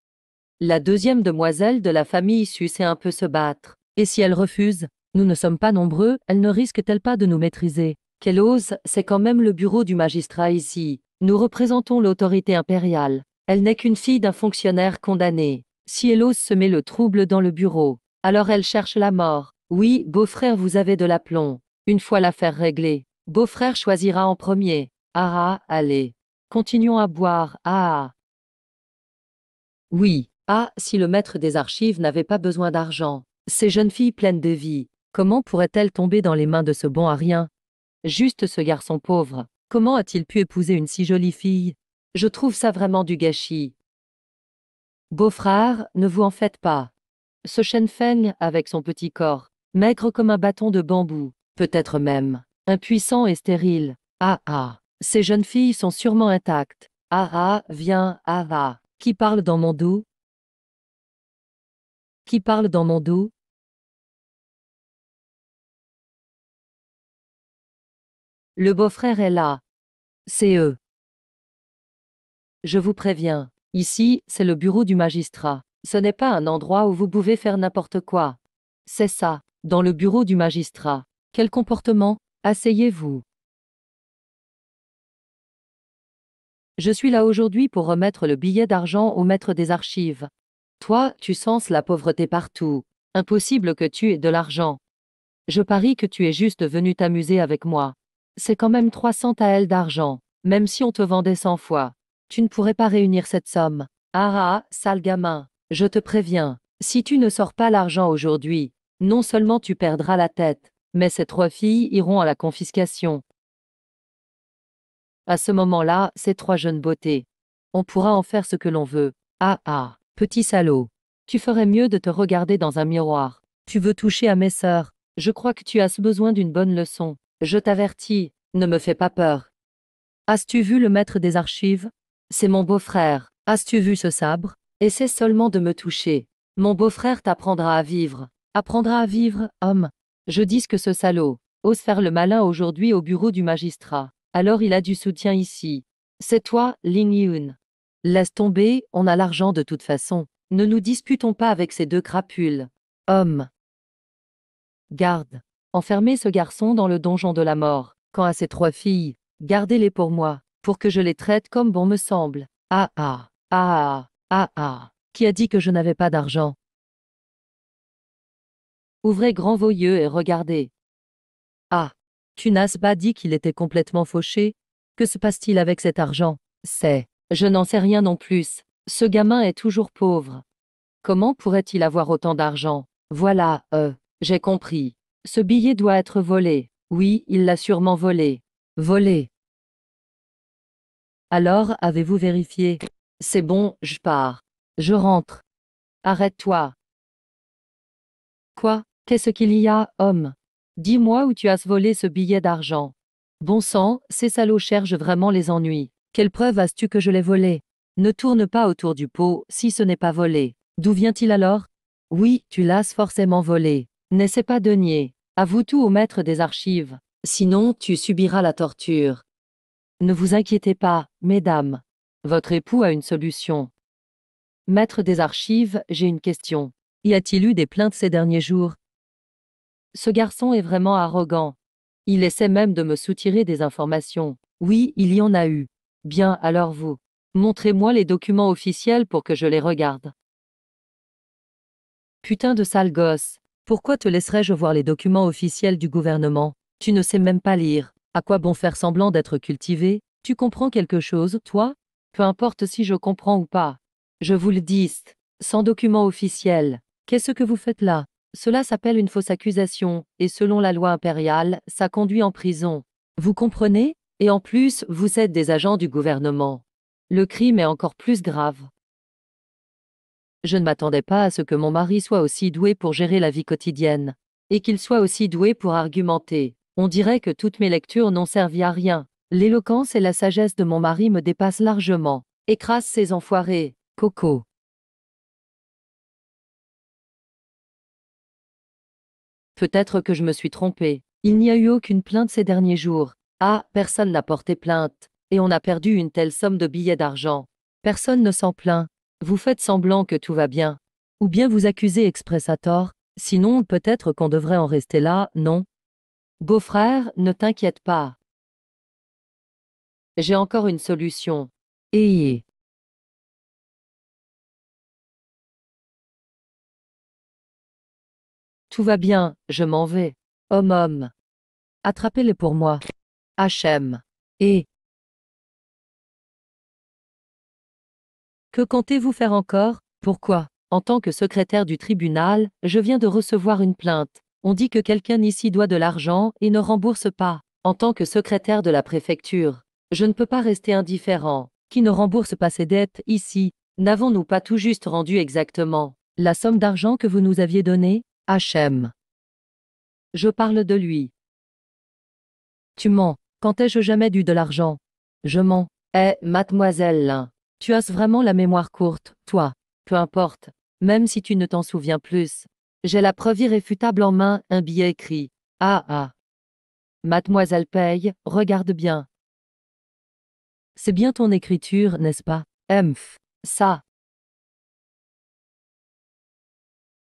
La deuxième demoiselle de la famille sait un peu se battre. Et si elle refuse? Nous ne sommes pas nombreux, elle ne risque-t-elle pas de nous maîtriser? Qu'elle ose, c'est quand même le bureau du magistrat ici. Nous représentons l'autorité impériale. Elle n'est qu'une fille d'un fonctionnaire condamné. Si elle ose semer le trouble dans le bureau, alors elle cherche la mort. Oui, beau-frère, vous avez de l'aplomb. Une fois l'affaire réglée, beau-frère choisira en premier. Ah ah, allez. Continuons à boire. Ah ah. Oui. Ah, si le maître des archives n'avait pas besoin d'argent. Ces jeunes filles pleines de vie, comment pourraient-elles tomber dans les mains de ce bon à rien? Juste ce garçon pauvre. Comment a-t-il pu épouser une si jolie fille? Je trouve ça vraiment du gâchis. Beau-frère, ne vous en faites pas. Ce Shen Feng, avec son petit corps, maigre comme un bâton de bambou, peut-être même impuissant et stérile. Ah ah, ces jeunes filles sont sûrement intactes. Ah ah, viens, ah ah. Qui parle dans mon dos? Qui parle dans mon dos? Le beau-frère est là. C'est eux. Je vous préviens. Ici, c'est le bureau du magistrat. Ce n'est pas un endroit où vous pouvez faire n'importe quoi. C'est ça, dans le bureau du magistrat. Quel comportement? Asseyez-vous. Je suis là aujourd'hui pour remettre le billet d'argent au maître des archives. Toi, tu sens la pauvreté partout. Impossible que tu aies de l'argent. Je parie que tu es juste venu t'amuser avec moi. C'est quand même 300 taels d'argent, même si on te vendait 100 fois. Tu ne pourrais pas réunir cette somme. Ah ah, sale gamin. Je te préviens, si tu ne sors pas l'argent aujourd'hui, non seulement tu perdras la tête, mais ces 3 filles iront à la confiscation. À ce moment-là, ces 3 jeunes beautés. On pourra en faire ce que l'on veut. Ah ah, petit salaud. Tu ferais mieux de te regarder dans un miroir. Tu veux toucher à mes sœurs. Je crois que tu as besoin d'une bonne leçon. Je t'avertis, ne me fais pas peur. As-tu vu le maître des archives? C'est mon beau-frère. As-tu vu ce sabre? Essaie seulement de me toucher. Mon beau-frère t'apprendra à vivre. Apprendra à vivre, homme. Je dis que ce salaud ose faire le malin aujourd'hui au bureau du magistrat. Alors il a du soutien ici. C'est toi, Ling Yun. Laisse tomber, on a l'argent de toute façon. Ne nous disputons pas avec ces 2 crapules. Homme. Garde. Enfermez ce garçon dans le donjon de la mort. Quant à ces 3 filles, gardez-les pour moi, pour que je les traite comme bon me semble. Ah ah, ah ah, ah ah. Qui a dit que je n'avais pas d'argent? Ouvrez grand vos yeux et regardez. Ah. Tu n'as pas dit qu'il était complètement fauché? Que se passe-t-il avec cet argent? Je n'en sais rien non plus. Ce gamin est toujours pauvre. Comment pourrait-il avoir autant d'argent? Voilà, j'ai compris. Ce billet doit être volé. Oui, il l'a sûrement volé. Volé. Alors, avez-vous vérifié? C'est bon, je pars. Je rentre. Arrête-toi. Quoi? Qu'est-ce qu'il y a, homme? Dis-moi où tu as volé ce billet d'argent. Bon sang, ces salauds cherchent vraiment les ennuis. Quelle preuve as-tu que je l'ai volé? Ne tourne pas autour du pot si ce n'est pas volé. D'où vient-il alors? Oui, tu l'as forcément volé. N'essaie pas de nier. Avoue tout au maître des archives. Sinon, tu subiras la torture. Ne vous inquiétez pas, mesdames. Votre époux a une solution. Maître des archives, j'ai une question. Y a-t-il eu des plaintes ces derniers jours? Ce garçon est vraiment arrogant. Il essaie même de me soutirer des informations. Oui, il y en a eu. Bien, alors vous. Montrez-moi les documents officiels pour que je les regarde. Putain de sale gosse. Pourquoi te laisserais-je voir les documents officiels du gouvernement? Tu ne sais même pas lire. À quoi bon faire semblant d'être cultivé? Tu comprends quelque chose, toi? Peu importe si je comprends ou pas. Je vous le dis, sans document officiel. Qu'est-ce que vous faites là? Cela s'appelle une fausse accusation, et selon la loi impériale, ça conduit en prison. Vous comprenez? Et en plus, vous êtes des agents du gouvernement. Le crime est encore plus grave. Je ne m'attendais pas à ce que mon mari soit aussi doué pour gérer la vie quotidienne. Et qu'il soit aussi doué pour argumenter. On dirait que toutes mes lectures n'ont servi à rien. L'éloquence et la sagesse de mon mari me dépassent largement. Écrase ces enfoirés, Coco. Peut-être que je me suis trompée. Il n'y a eu aucune plainte ces derniers jours. Ah, personne n'a porté plainte. Et on a perdu une telle somme de billets d'argent. Personne ne s'en plaint. Vous faites semblant que tout va bien. Ou bien vous accusez express à tort. Sinon, peut-être qu'on devrait en rester là, non? Beau-frère, ne t'inquiète pas. J'ai encore une solution. Et tout va bien, je m'en vais. Homme. Attrapez-les pour moi. HM. Et que comptez-vous faire encore? Pourquoi? En tant que secrétaire du tribunal, je viens de recevoir une plainte. On dit que quelqu'un ici doit de l'argent et ne rembourse pas. En tant que secrétaire de la préfecture, je ne peux pas rester indifférent. Qui ne rembourse pas ses dettes ici? N'avons-nous pas tout juste rendu exactement la somme d'argent que vous nous aviez donnée? HM. Je parle de lui. Tu mens. Quand ai-je jamais dû de l'argent? Je mens. Eh, mademoiselle Lin, tu as vraiment la mémoire courte, toi. Peu importe. Même si tu ne t'en souviens plus. J'ai la preuve irréfutable en main, un billet écrit. Ah ah. Mademoiselle Paye, regarde bien. C'est bien ton écriture, n'est-ce pas? Emph. Ça.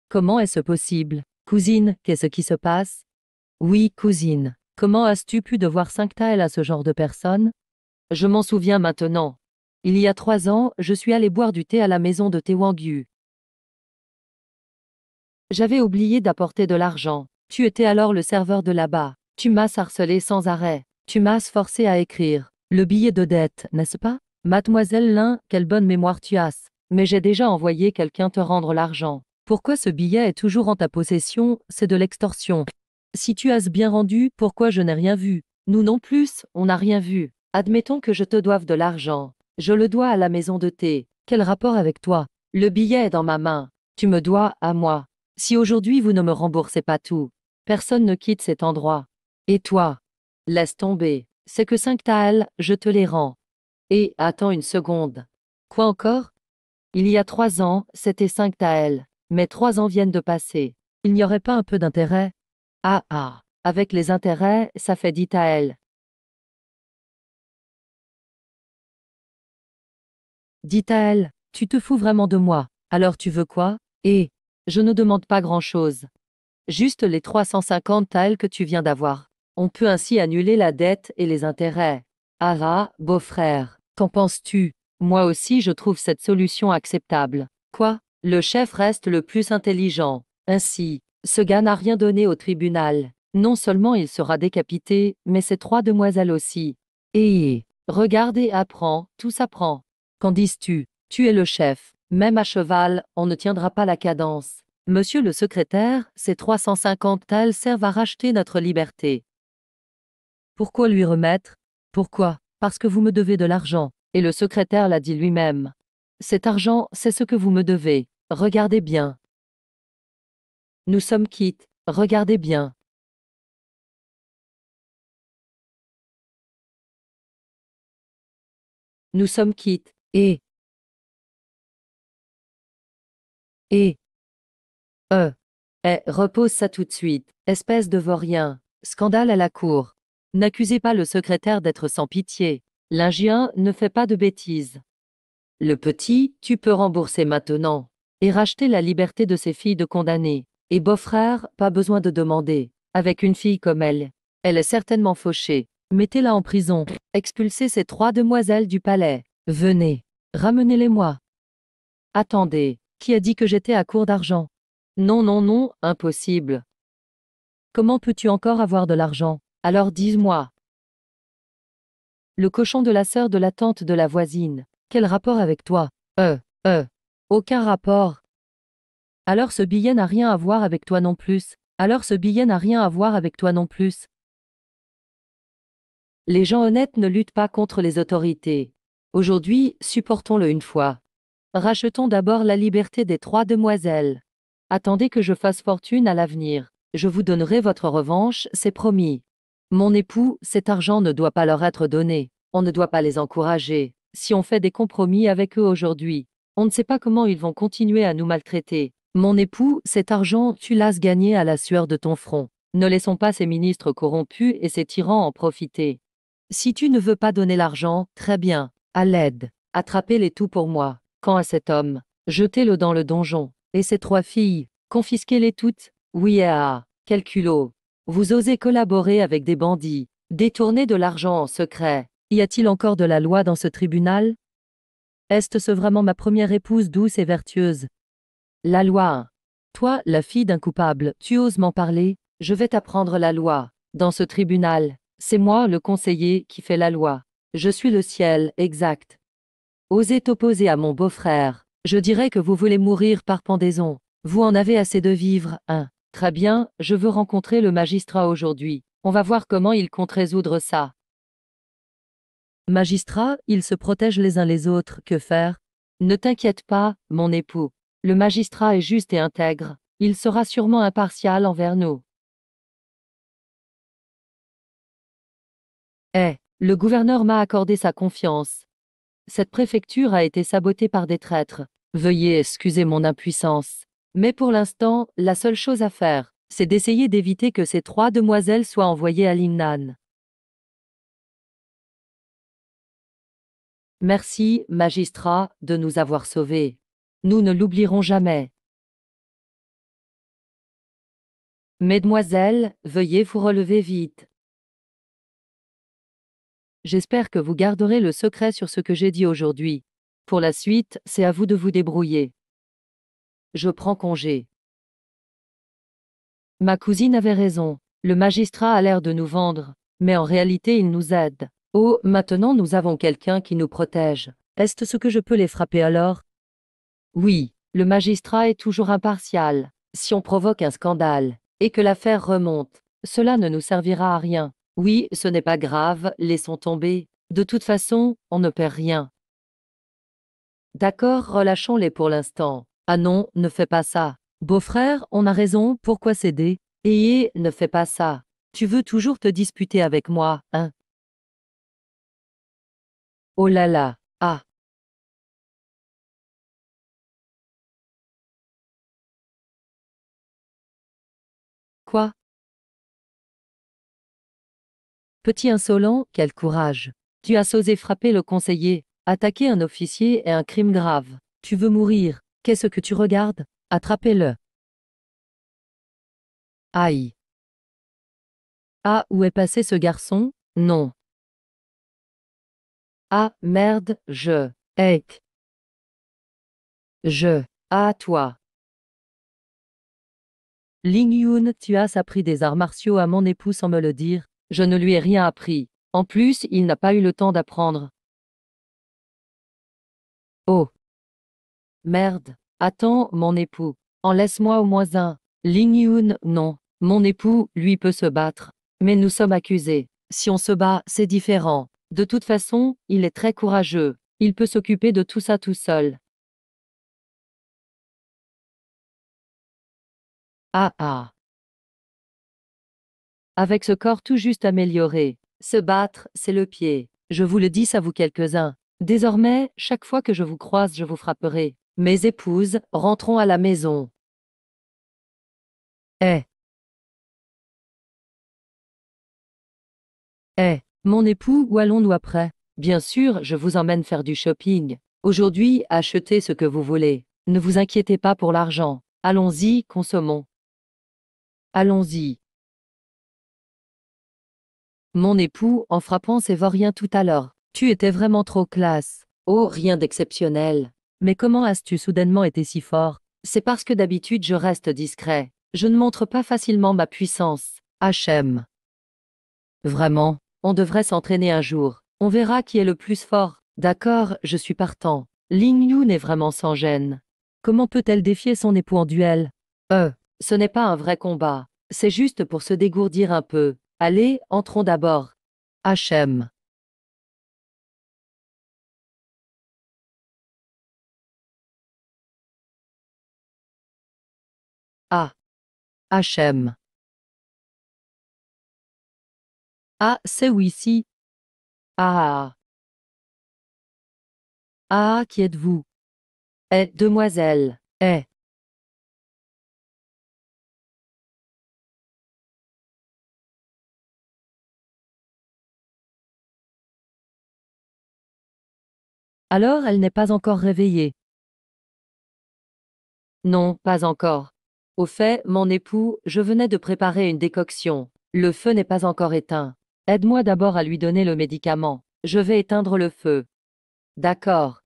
Comment est-ce possible? Cousine, qu'est-ce qui se passe? Oui, cousine. Comment as-tu pu devoir 5 taels à ce genre de personne? Je m'en souviens maintenant. Il y a 3 ans, je suis allé boire du thé à la maison de Thé Wangyu. J'avais oublié d'apporter de l'argent. Tu étais alors le serveur de là-bas. Tu m'as harcelé sans arrêt. Tu m'as forcé à écrire. Le billet de dette, n'est-ce pas? Mademoiselle Lin, quelle bonne mémoire tu as. Mais j'ai déjà envoyé quelqu'un te rendre l'argent. Pourquoi ce billet est toujours en ta possession? C'est de l'extorsion. Si tu as bien rendu, pourquoi je n'ai rien vu? Nous non plus, on n'a rien vu. Admettons que je te doive de l'argent. Je le dois à la maison de thé. Quel rapport avec toi? Le billet est dans ma main. Tu me dois à moi. Si aujourd'hui vous ne me remboursez pas tout, personne ne quitte cet endroit. Et toi? Laisse tomber. C'est que 5 taels, je te les rends. Et, attends une seconde. Quoi encore? Il y a 3 ans, c'était 5 taels. Mais 3 ans viennent de passer. Il n'y aurait pas un peu d'intérêt? Ah ah. Avec les intérêts, ça fait 10 taels. 10 taels. Tu te fous vraiment de moi. Alors tu veux quoi? Et je ne demande pas grand-chose. Juste les 350 taels que tu viens d'avoir. On peut ainsi annuler la dette et les intérêts. Ah ah, beau-frère, qu'en penses-tu? Moi aussi je trouve cette solution acceptable. Quoi? Le chef reste le plus intelligent. Ainsi, ce gars n'a rien donné au tribunal. Non seulement il sera décapité, mais ces 3 demoiselles aussi. Et regarde et apprends, tout s'apprend. Qu'en dis-tu? Tu es le chef. Même à cheval, on ne tiendra pas la cadence. Monsieur le secrétaire, ces 350 taels servent à racheter notre liberté. Pourquoi lui remettre? Pourquoi? Parce que vous me devez de l'argent. Et le secrétaire l'a dit lui-même. Cet argent, c'est ce que vous me devez. Regardez bien. Nous sommes quittes. Regardez bien. Nous sommes quittes. Et, repose ça tout de suite, espèce de vaurien. Scandale à la cour. N'accusez pas le secrétaire d'être sans pitié. L'ingéen ne fait pas de bêtises. Le petit, tu peux rembourser maintenant. Et racheter la liberté de ses filles de condamnées. Et beau-frère, pas besoin de demander. Avec une fille comme elle. Elle est certainement fauchée. Mettez-la en prison. Expulsez ces 3 demoiselles du palais. Venez. Ramenez-les-moi. Attendez. Qui a dit que j'étais à court d'argent? Non, non, non, impossible. Comment peux-tu encore avoir de l'argent? Alors dis-moi. Le cochon de la sœur de la tante de la voisine. Quel rapport avec toi? Aucun rapport. Alors ce billet n'a rien à voir avec toi non plus. Alors ce billet n'a rien à voir avec toi non plus. Les gens honnêtes ne luttent pas contre les autorités. Aujourd'hui, supportons-le une fois. Rachetons d'abord la liberté des 3 demoiselles. Attendez que je fasse fortune à l'avenir. Je vous donnerai votre revanche, c'est promis. Mon époux, cet argent ne doit pas leur être donné. On ne doit pas les encourager. Si on fait des compromis avec eux aujourd'hui, on ne sait pas comment ils vont continuer à nous maltraiter. Mon époux, cet argent, tu l'as gagné à la sueur de ton front. Ne laissons pas ces ministres corrompus et ces tyrans en profiter. Si tu ne veux pas donner l'argent, très bien. À l'aide. Attrapez-les tous pour moi. Quant à cet homme, jetez-le dans le donjon. Et ces 3 filles, confisquez-les toutes. Oui, quel culot. Vous osez collaborer avec des bandits, détourner de l'argent en secret. Y a-t-il encore de la loi dans ce tribunal? Est-ce vraiment ma première épouse douce et vertueuse? La loi. Toi, la fille d'un coupable, tu oses m'en parler? Je vais t'apprendre la loi. Dans ce tribunal, c'est moi, le conseiller, qui fait la loi. Je suis le ciel, exact. Osez t'opposer à mon beau-frère. Je dirais que vous voulez mourir par pendaison. Vous en avez assez de vivre, hein. Très bien, je veux rencontrer le magistrat aujourd'hui. On va voir comment il compte résoudre ça. Magistrat, ils se protègent les uns les autres, que faire? Ne t'inquiète pas, mon époux. Le magistrat est juste et intègre. Il sera sûrement impartial envers nous. Le gouverneur m'a accordé sa confiance. Cette préfecture a été sabotée par des traîtres. Veuillez excuser mon impuissance. Mais pour l'instant, la seule chose à faire, c'est d'essayer d'éviter que ces 3 demoiselles soient envoyées à Limnan. Merci, magistrat, de nous avoir sauvés. Nous ne l'oublierons jamais. Mesdemoiselles, veuillez vous relever vite. J'espère que vous garderez le secret sur ce que j'ai dit aujourd'hui. Pour la suite, c'est à vous de vous débrouiller. Je prends congé. Ma cousine avait raison. Le magistrat a l'air de nous vendre, mais en réalité il nous aide. Oh, maintenant nous avons quelqu'un qui nous protège. Est-ce ce que je peux les frapper alors? Oui, le magistrat est toujours impartial. Si on provoque un scandale, et que l'affaire remonte, cela ne nous servira à rien. Oui, ce n'est pas grave, laissons tomber. De toute façon, on ne perd rien. D'accord, relâchons-les pour l'instant. Ah non, ne fais pas ça. Beau-frère, on a raison, pourquoi céder? Ne fais pas ça. Tu veux toujours te disputer avec moi, hein? Oh là là, ah, quoi? Petit insolent, quel courage. Tu as osé frapper le conseiller, attaquer un officier est un crime grave. Tu veux mourir, qu'est-ce que tu regardes? Attrapez-le. Aïe. Ah, où est passé ce garçon? Non. Ah, merde, je. Ah, toi. Ling Yun, tu as appris des arts martiaux à mon époux sans me le dire. Je ne lui ai rien appris. En plus, il n'a pas eu le temps d'apprendre. Oh, merde. Attends, mon époux. En laisse-moi au moins un. Ling Yun, non. Mon époux, lui, peut se battre. Mais nous sommes accusés. Si on se bat, c'est différent. De toute façon, il est très courageux. Il peut s'occuper de tout ça tout seul. Ah ah. Avec ce corps tout juste amélioré, se battre, c'est le pied. Je vous le dis à vous quelques-uns. Désormais, chaque fois que je vous croise, je vous frapperai. Mes épouses, rentrons à la maison. Eh, mon époux, où allons-nous après? Bien sûr, je vous emmène faire du shopping. Aujourd'hui, achetez ce que vous voulez. Ne vous inquiétez pas pour l'argent. Allons-y, consommons. Allons-y. Mon époux, en frappant ses vauriens tout à l'heure. Tu étais vraiment trop classe. Oh, rien d'exceptionnel. Mais comment as-tu soudainement été si fort? C'est parce que d'habitude je reste discret. Je ne montre pas facilement ma puissance. HM. Vraiment, on devrait s'entraîner un jour. On verra qui est le plus fort. D'accord, je suis partant. Ling Yun est vraiment sans gêne. Comment peut-elle défier son époux en duel? Ce n'est pas un vrai combat. C'est juste pour se dégourdir un peu. Allez, entrons d'abord. HM. Ah. HM. Ah, c'est où ici? Ah. Ah, qui êtes-vous? Demoiselle. Alors elle n'est pas encore réveillée? Non, pas encore. Au fait, mon époux, je venais de préparer une décoction. Le feu n'est pas encore éteint. Aide-moi d'abord à lui donner le médicament. Je vais éteindre le feu. D'accord.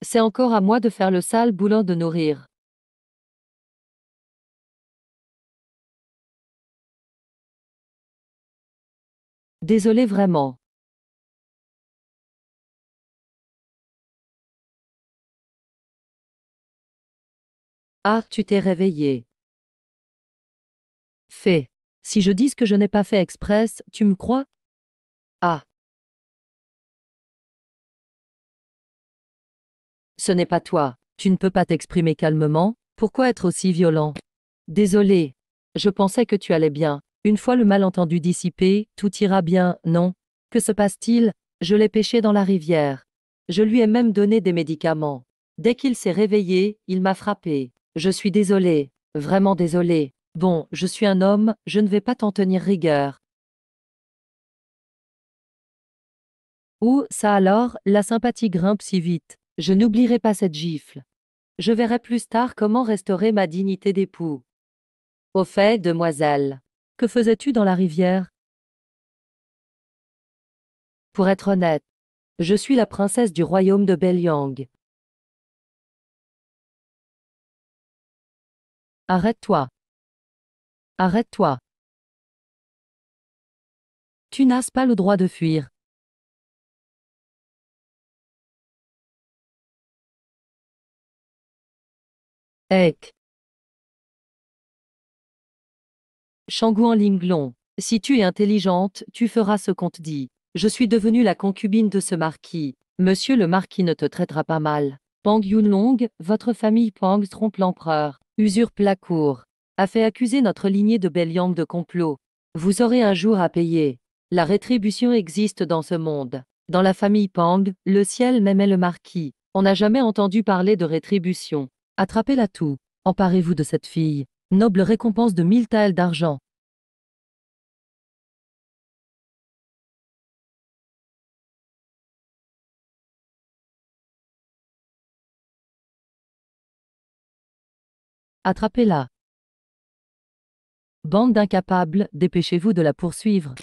C'est encore à moi de faire le sale boulot de nourrir. Désolé vraiment. Ah, tu t'es réveillé. Fais. Si je dis que je n'ai pas fait express, tu me crois? Ah, ce n'est pas toi. Tu ne peux pas t'exprimer calmement? Pourquoi être aussi violent? Désolé. Je pensais que tu allais bien. Une fois le malentendu dissipé, tout ira bien, non? Que se passe-t-il? Je l'ai pêché dans la rivière. Je lui ai même donné des médicaments. Dès qu'il s'est réveillé, il m'a frappé. Je suis désolé. Vraiment désolé. Bon, je suis un homme, je ne vais pas t'en tenir rigueur. Ou, ça alors, la sympathie grimpe si vite. Je n'oublierai pas cette gifle. Je verrai plus tard comment restaurer ma dignité d'époux. Au fait, demoiselle. Que faisais-tu dans la rivière? Pour être honnête, je suis la princesse du royaume de Belyang. Arrête-toi. Arrête-toi. Tu n'as pas le droit de fuir. Ek. Shangguan Linglong. Si tu es intelligente, tu feras ce qu'on te dit. Je suis devenue la concubine de ce marquis. Monsieur le marquis ne te traitera pas mal. Pang Yunlong, votre famille Pang trompe l'empereur, usurpe la cour, a fait accuser notre lignée de Belyang de complot. Vous aurez un jour à payer. La rétribution existe dans ce monde. Dans la famille Pang, le ciel m'aimait le marquis. On n'a jamais entendu parler de rétribution. Attrapez-la tout. Emparez-vous de cette fille. Noble récompense de 1000 taels d'argent. Attrapez-la. Bande d'incapables, dépêchez-vous de la poursuivre.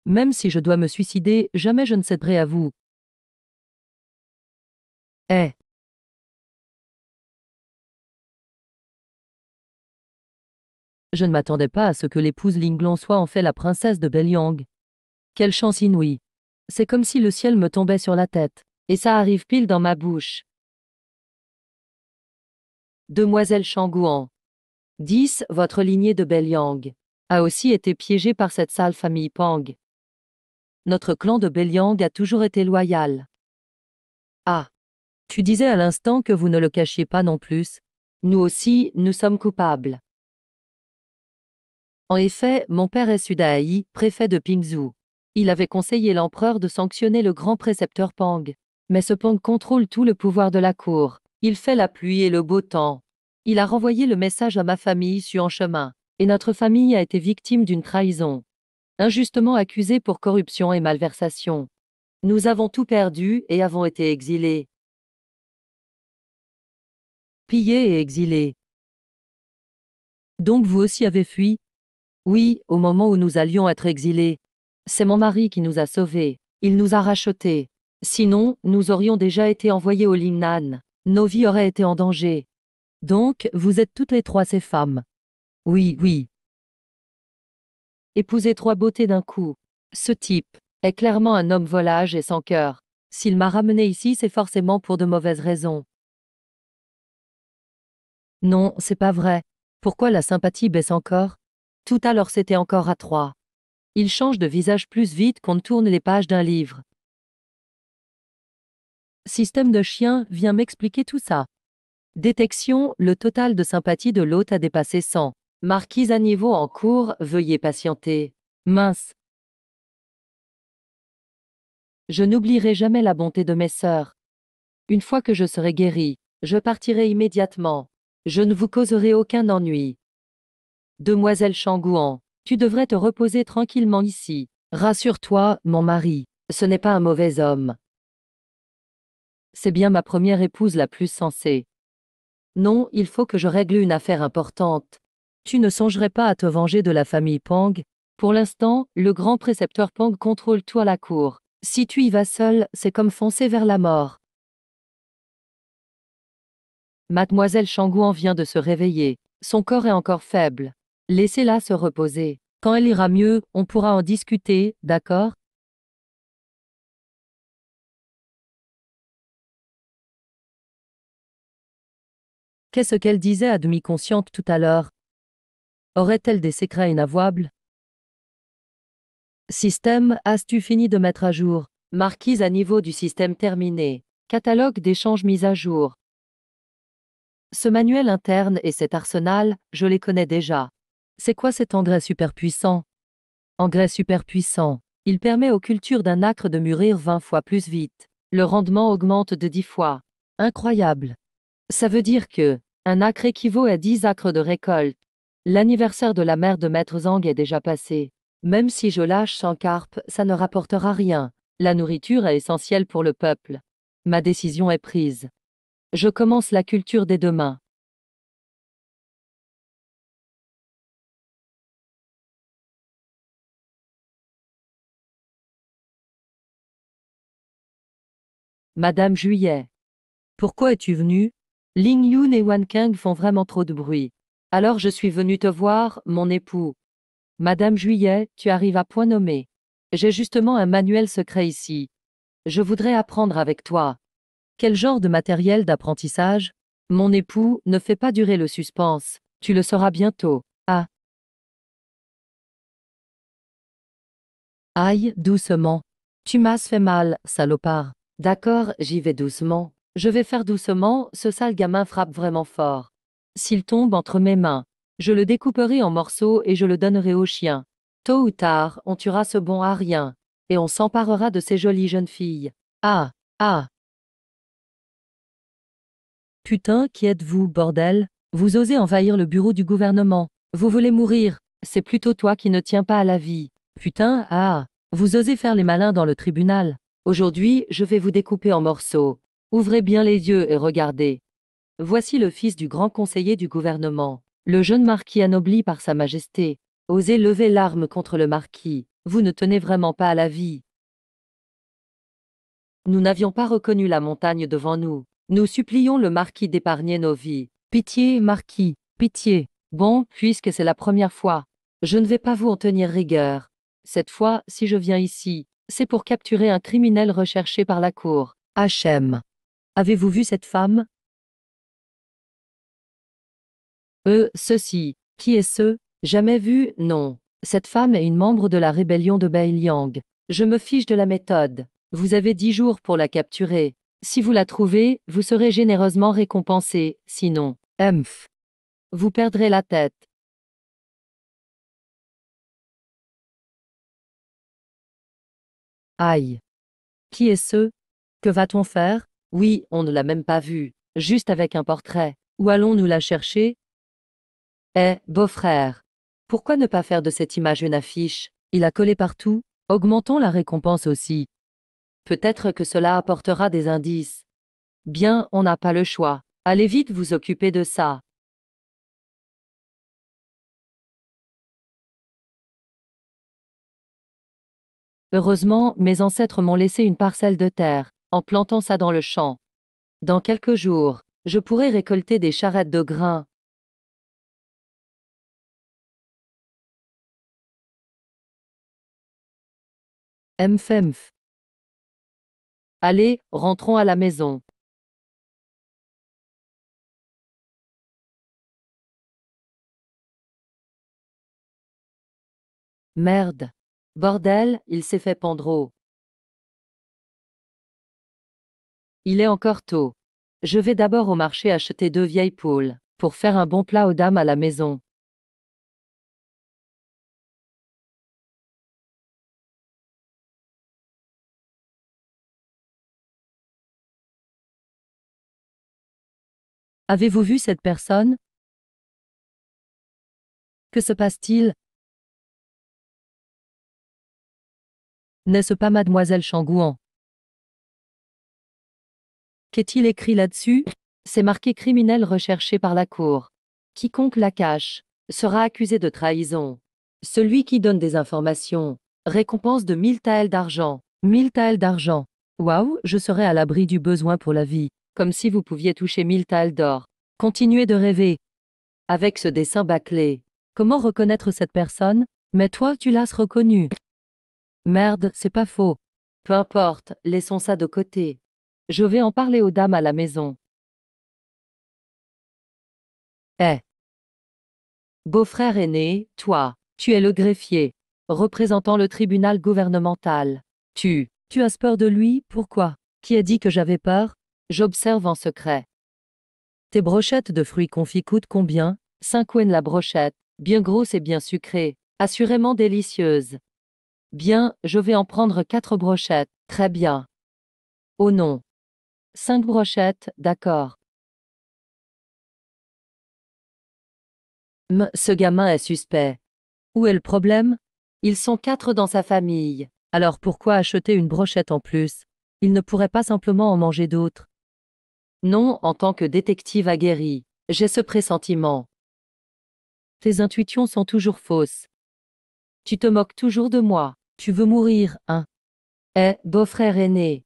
Même si je dois me suicider, jamais je ne céderai à vous. Eh, je ne m'attendais pas à ce que l'épouse Linglong soit en fait la princesse de Belyang. Quelle chance inouïe. C'est comme si le ciel me tombait sur la tête. Et ça arrive pile dans ma bouche. Demoiselle Shangguan. 10. Votre lignée de Belyang a aussi été piégée par cette sale famille Pang. Notre clan de Belyang a toujours été loyal. Ah, tu disais à l'instant que vous ne le cachiez pas non plus. Nous aussi, nous sommes coupables. En effet, mon père est Sudaï, préfet de Pingzhou. Il avait conseillé l'empereur de sanctionner le grand précepteur Pang. Mais ce Pang contrôle tout le pouvoir de la cour. Il fait la pluie et le beau temps. Il a renvoyé le message à ma famille sur en chemin. Et notre famille a été victime d'une trahison. Injustement accusée pour corruption et malversation. Nous avons tout perdu et avons été exilés. Pillés et exilés. Donc vous aussi avez fui? Oui, au moment où nous allions être exilés. C'est mon mari qui nous a sauvés. Il nous a rachetés. Sinon, nous aurions déjà été envoyés au Lingnan. Nos vies auraient été en danger. Donc, vous êtes toutes les trois ces femmes. Oui, oui. Épouser trois beautés d'un coup. Ce type est clairement un homme volage et sans cœur. S'il m'a ramené ici, c'est forcément pour de mauvaises raisons. Non, c'est pas vrai. Pourquoi la sympathie baisse encore? Tout à l'heure c'était encore à trois. Il change de visage plus vite qu'on ne tourne les pages d'un livre. Système de chien vient m'expliquer tout ça. Détection, le total de sympathie de l'hôte a dépassé 100. Marquise à niveau en cours, veuillez patienter. Mince. Je n'oublierai jamais la bonté de mes sœurs. Une fois que je serai guérie, je partirai immédiatement. Je ne vous causerai aucun ennui. Demoiselle Changouan, tu devrais te reposer tranquillement ici. Rassure-toi, mon mari, ce n'est pas un mauvais homme. C'est bien ma première épouse la plus sensée. Non, il faut que je règle une affaire importante. Tu ne songerais pas à te venger de la famille Pang? Pour l'instant, le grand précepteur Pang contrôle tout à la cour. Si tu y vas seul, c'est comme foncer vers la mort. Mademoiselle Changouan vient de se réveiller. Son corps est encore faible. Laissez-la se reposer. Quand elle ira mieux, on pourra en discuter, d'accord? Qu'est-ce qu'elle disait à demi-consciente tout à l'heure? Aurait-elle des secrets inavouables? Système, as-tu fini de mettre à jour? Marquise à niveau du système terminé. Catalogue d'échanges mis à jour. Ce manuel interne et cet arsenal, je les connais déjà. C'est quoi cet engrais super puissant? Engrais super puissant. Il permet aux cultures d'un acre de mûrir 20 fois plus vite. Le rendement augmente de 10 fois. Incroyable. Ça veut dire que un acre équivaut à 10 acres de récolte. L'anniversaire de la mère de Maître Zhang est déjà passé. Même si je lâche sans carpe, ça ne rapportera rien. La nourriture est essentielle pour le peuple. Ma décision est prise. Je commence la culture dès demain. Madame Juillet. Pourquoi es-tu venue? Ling Yun et Wan Kang font vraiment trop de bruit. Alors je suis venue te voir, mon époux. Madame Juillet, tu arrives à point nommé. J'ai justement un manuel secret ici. Je voudrais apprendre avec toi. Quel genre de matériel d'apprentissage? Mon époux, ne fais pas durer le suspense. Tu le sauras bientôt. Ah. Aïe, doucement. Tu m'as fait mal, salopard. D'accord, j'y vais doucement. Je vais faire doucement, ce sale gamin frappe vraiment fort. S'il tombe entre mes mains, je le découperai en morceaux et je le donnerai au chien. Tôt ou tard, on tuera ce bon à rien. Et on s'emparera de ces jolies jeunes filles. Ah, ah. Putain, qui êtes-vous, bordel? Vous osez envahir le bureau du gouvernement. Vous voulez mourir. C'est plutôt toi qui ne tiens pas à la vie. Putain, ah. Vous osez faire les malins dans le tribunal. Aujourd'hui, je vais vous découper en morceaux. Ouvrez bien les yeux et regardez. Voici le fils du grand conseiller du gouvernement. Le jeune marquis anobli par sa majesté. Osez lever l'arme contre le marquis. Vous ne tenez vraiment pas à la vie. Nous n'avions pas reconnu la montagne devant nous. Nous supplions le marquis d'épargner nos vies. Pitié, marquis, pitié. Bon, puisque c'est la première fois, je ne vais pas vous en tenir rigueur. Cette fois, si je viens ici, c'est pour capturer un criminel recherché par la cour. HM. Avez-vous vu cette femme? Ceci. Qui est ce? Jamais vu? Non. Cette femme est une membre de la rébellion de Beiliang. Je me fiche de la méthode. Vous avez 10 jours pour la capturer. Si vous la trouvez, vous serez généreusement récompensé, sinon, vous perdrez la tête. Aïe. Qui est ce? Que va-t-on faire? Oui, on ne l'a même pas vue, juste avec un portrait. Où allons-nous la chercher? Eh, beau-frère. Pourquoi ne pas faire de cette image une affiche? Il a collé partout. Augmentons la récompense aussi. Peut-être que cela apportera des indices. Bien, on n'a pas le choix. Allez vite vous occuper de ça. Heureusement, mes ancêtres m'ont laissé une parcelle de terre, en plantant ça dans le champ. Dans quelques jours, je pourrai récolter des charrettes de grains. Mfemf. Allez, rentrons à la maison. Merde. Bordel, il s'est fait pendre. Il est encore tôt. Je vais d'abord au marché acheter 2 vieilles poules, pour faire un bon plat aux dames à la maison. Avez-vous vu cette personne? Que se passe-t-il? N'est-ce pas mademoiselle Changouan? Qu'est-il écrit là-dessus? C'est marqué criminel recherché par la cour. Quiconque la cache sera accusé de trahison. Celui qui donne des informations, récompense de 1000 taels d'argent. 1000 taels d'argent. Waouh, je serai à l'abri du besoin pour la vie. Comme si vous pouviez toucher 1000 taels d'or. Continuez de rêver. Avec ce dessin bâclé. Comment reconnaître cette personne? Mais toi, tu l'as reconnu. Merde, c'est pas faux. Peu importe, laissons ça de côté. Je vais en parler aux dames à la maison. Eh. Beau-frère aîné, toi, tu es le greffier, représentant le tribunal gouvernemental. Tu as peur de lui, pourquoi? Qui a dit que j'avais peur? J'observe en secret. Tes brochettes de fruits confits coûtent combien? 5 wen la brochette, bien grosse et bien sucrée, assurément délicieuse. Bien, je vais en prendre 4 brochettes, très bien. Oh non. 5 brochettes, d'accord. Ce gamin est suspect. Où est le problème? Ils sont 4 dans sa famille. Alors pourquoi acheter une brochette en plus? Il ne pourrait pas simplement en manger d'autres. Non, en tant que détective aguerri, j'ai ce pressentiment. Tes intuitions sont toujours fausses. Tu te moques toujours de moi. Tu veux mourir, hein? Eh, beau-frère aîné.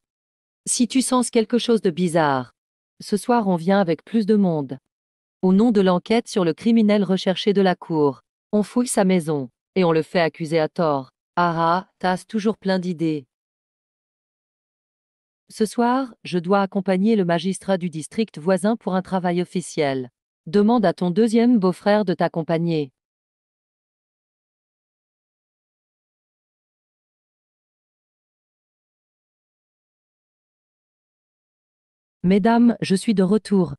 Si tu sens quelque chose de bizarre, ce soir on vient avec plus de monde. Au nom de l'enquête sur le criminel recherché de la cour, on fouille sa maison, et on le fait accuser à tort. Ah ah, t'as toujours plein d'idées. Ce soir, je dois accompagner le magistrat du district voisin pour un travail officiel. Demande à ton deuxième beau-frère de t'accompagner. Mesdames, je suis de retour.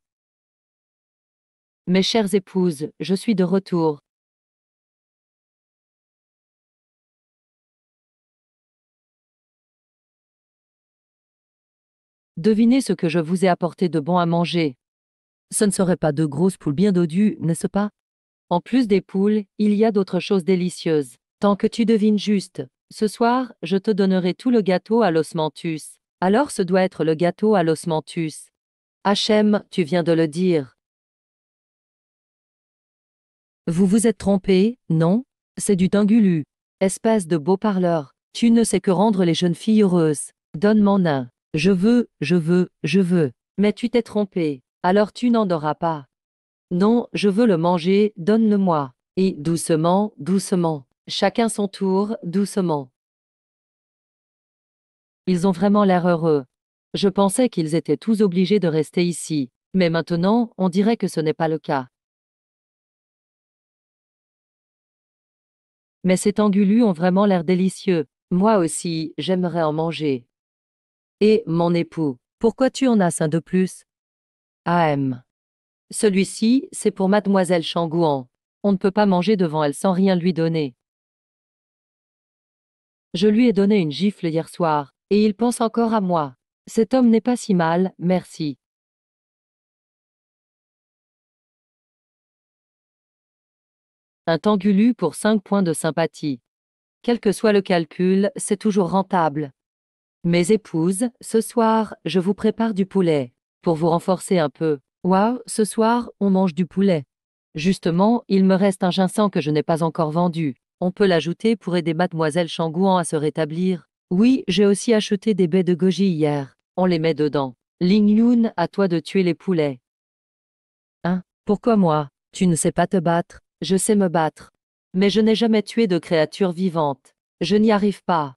Mes chères épouses, je suis de retour. Devinez ce que je vous ai apporté de bon à manger. Ce ne serait pas de grosses poules bien dodues, n'est-ce pas? En plus des poules, il y a d'autres choses délicieuses. Tant que tu devines juste, ce soir, je te donnerai tout le gâteau à l'osmanthus. Alors ce doit être le gâteau à l'osmanthus. Hachem, tu viens de le dire. Vous vous êtes trompé, non? C'est du dingulu. Espèce de beau parleur. Tu ne sais que rendre les jeunes filles heureuses. Donne-m'en un. Je veux, je veux, je veux. Mais tu t'es trompé. Alors tu n'en auras pas. Non, je veux le manger, donne-le-moi. Et doucement, doucement. Chacun son tour, doucement. Ils ont vraiment l'air heureux. Je pensais qu'ils étaient tous obligés de rester ici. Mais maintenant, on dirait que ce n'est pas le cas. Mais ces tangulus ont vraiment l'air délicieux. Moi aussi, j'aimerais en manger. Et mon époux. Pourquoi tu en as un de plus? AM. Celui-ci, c'est pour mademoiselle Changouan. On ne peut pas manger devant elle sans rien lui donner. Je lui ai donné une gifle hier soir, et il pense encore à moi. Cet homme n'est pas si mal, merci. Un tangulu pour 5 points de sympathie. Quel que soit le calcul, c'est toujours rentable. Mes épouses, ce soir, je vous prépare du poulet. Pour vous renforcer un peu. Waouh, ce soir, on mange du poulet. Justement, il me reste un ginseng que je n'ai pas encore vendu. On peut l'ajouter pour aider mademoiselle Changouan à se rétablir. Oui, j'ai aussi acheté des baies de goji hier. On les met dedans. Ling Yun, à toi de tuer les poulets. Hein? Pourquoi moi? Tu ne sais pas te battre? Je sais me battre. Mais je n'ai jamais tué de créature vivante. Je n'y arrive pas.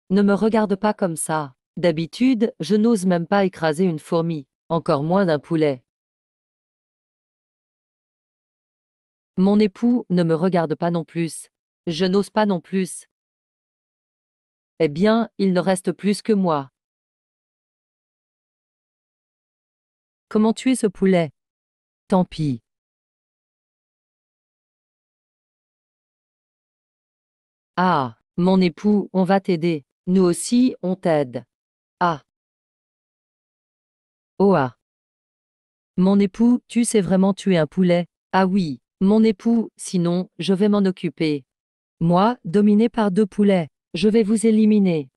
Ne me regarde pas comme ça. D'habitude, je n'ose même pas écraser une fourmi, encore moins d'un poulet. Mon époux ne me regarde pas non plus. Je n'ose pas non plus. Eh bien, il ne reste plus que moi. Comment tuer ce poulet? Tant pis. Ah, mon époux, on va t'aider. Nous aussi, on t'aide. Ah. Oh ah. Mon époux, tu sais vraiment tuer un poulet? Ah oui, mon époux, sinon, je vais m'en occuper. Moi, dominé par 2 poulets, je vais vous éliminer.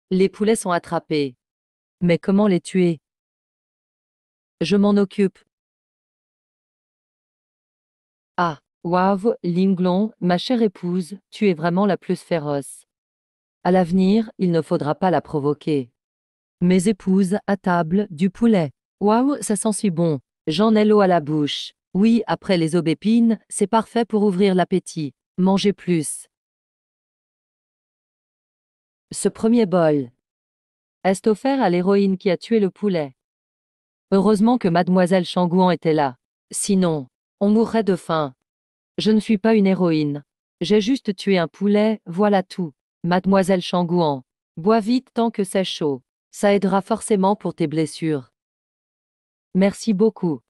Les poulets sont attrapés. Mais comment les tuer? Je m'en occupe. Ah, waouh, Linglong, ma chère épouse, tu es vraiment la plus féroce. À l'avenir, il ne faudra pas la provoquer. Mes épouses, à table, du poulet. Waouh, ça sent si bon. J'en ai l'eau à la bouche. Oui, après les aubépines, c'est parfait pour ouvrir l'appétit. Mangez plus. Ce premier bol est offert à l'héroïne qui a tué le poulet. Heureusement que mademoiselle Changouan était là. Sinon, on mourrait de faim. Je ne suis pas une héroïne. J'ai juste tué un poulet, voilà tout. Mademoiselle Changouan, bois vite tant que c'est chaud. Ça aidera forcément pour tes blessures. Merci beaucoup.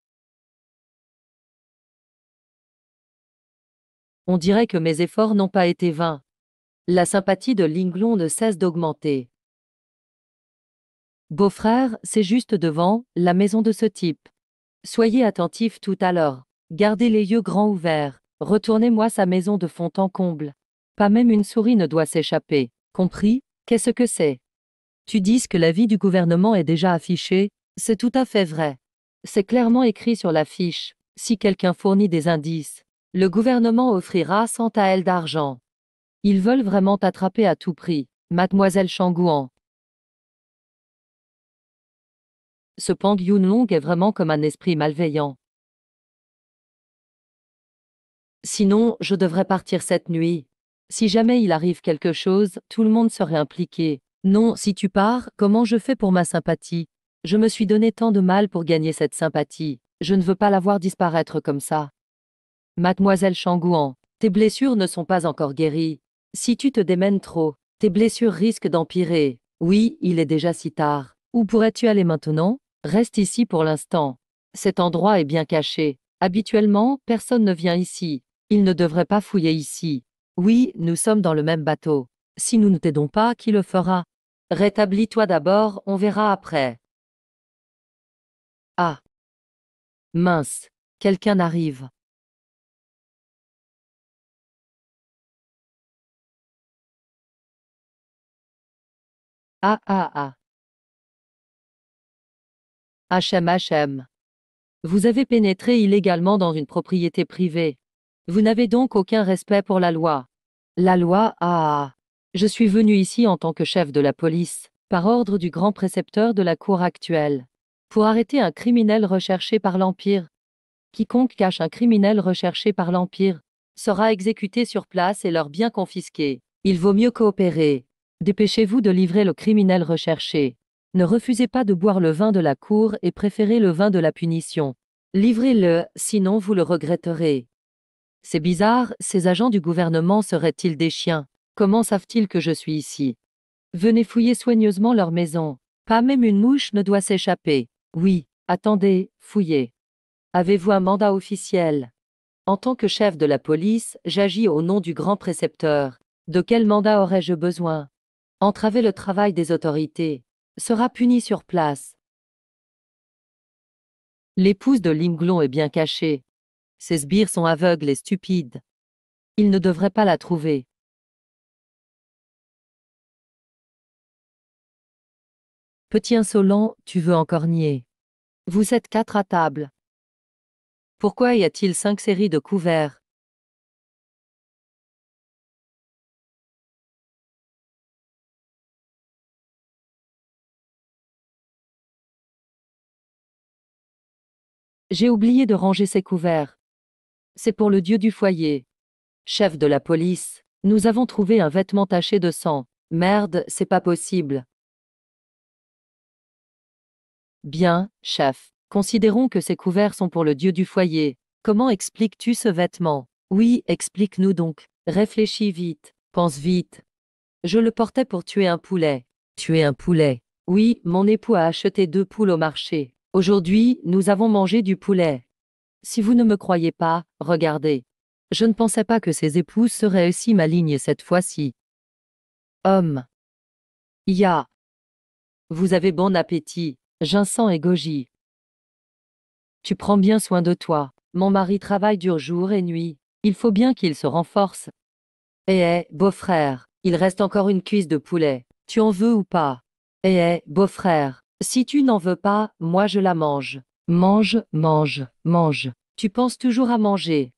On dirait que mes efforts n'ont pas été vains. La sympathie de Linglong ne cesse d'augmenter. Beau-frère, c'est juste devant, la maison de ce type. Soyez attentifs tout à l'heure. Gardez les yeux grands ouverts. Retournez-moi sa maison de fond en comble. Pas même une souris ne doit s'échapper. Compris? Qu'est-ce que c'est? Tu dis que l'avis du gouvernement est déjà affiché? C'est tout à fait vrai. C'est clairement écrit sur l'affiche. Si quelqu'un fournit des indices, le gouvernement offrira 100 taels d'argent. Ils veulent vraiment t'attraper à tout prix, mademoiselle Changouan. Ce Pang Yunlong est vraiment comme un esprit malveillant. Sinon, je devrais partir cette nuit. Si jamais il arrive quelque chose, tout le monde serait impliqué. Non, si tu pars, comment je fais pour ma sympathie? Je me suis donné tant de mal pour gagner cette sympathie. Je ne veux pas la voir disparaître comme ça. Mademoiselle Changouan, tes blessures ne sont pas encore guéries. Si tu te démènes trop, tes blessures risquent d'empirer. Oui, il est déjà si tard. Où pourrais-tu aller maintenant? Reste ici pour l'instant. Cet endroit est bien caché. Habituellement, personne ne vient ici. Il ne devrait pas fouiller ici. Oui, nous sommes dans le même bateau. Si nous ne t'aidons pas, qui le fera? Rétablis-toi d'abord, on verra après. Ah. Mince. Quelqu'un arrive. Ah ah ah. HM. Vous avez pénétré illégalement dans une propriété privée. Vous n'avez donc aucun respect pour la loi. La loi, ah. Je suis venu ici en tant que chef de la police, par ordre du grand précepteur de la cour actuelle, pour arrêter un criminel recherché par l'Empire. Quiconque cache un criminel recherché par l'Empire sera exécuté sur place et leurs biens confisqués. Il vaut mieux coopérer. Dépêchez-vous de livrer le criminel recherché. Ne refusez pas de boire le vin de la cour et préférez le vin de la punition. Livrez-le, sinon vous le regretterez. C'est bizarre, ces agents du gouvernement seraient-ils des chiens? Comment savent-ils que je suis ici? Venez fouiller soigneusement leur maison. Pas même une mouche ne doit s'échapper. Oui, attendez, fouillez. Avez-vous un mandat officiel? En tant que chef de la police, j'agis au nom du grand précepteur. De quel mandat aurais-je besoin? Entraver le travail des autorités. Sera puni sur place. L'épouse de Linglon est bien cachée. Ces sbires sont aveugles et stupides. Ils ne devraient pas la trouver. Petit insolent, tu veux encore nier. Vous êtes 4 à table. Pourquoi y a-t-il 5 séries de couverts? J'ai oublié de ranger ces couverts. C'est pour le dieu du foyer. Chef de la police, nous avons trouvé un vêtement taché de sang. Merde, c'est pas possible. Bien, chef. Considérons que ces couverts sont pour le dieu du foyer. Comment expliques-tu ce vêtement? Oui, explique-nous donc. Réfléchis vite. Pense vite. Je le portais pour tuer un poulet. Tuer un poulet. Oui, mon époux a acheté 2 poules au marché. Aujourd'hui, nous avons mangé du poulet. Si vous ne me croyez pas, regardez. Je ne pensais pas que ses épouses seraient aussi malignes cette fois-ci. Homme. Ya. Vous avez bon appétit. Vincent et Goji. Tu prends bien soin de toi. Mon mari travaille dur jour et nuit. Il faut bien qu'il se renforce. Beau-frère, il reste encore une cuisse de poulet. Tu en veux ou pas? Beau-frère, si tu n'en veux pas, moi je la mange. Mange, mange, mange. Tu penses toujours à manger.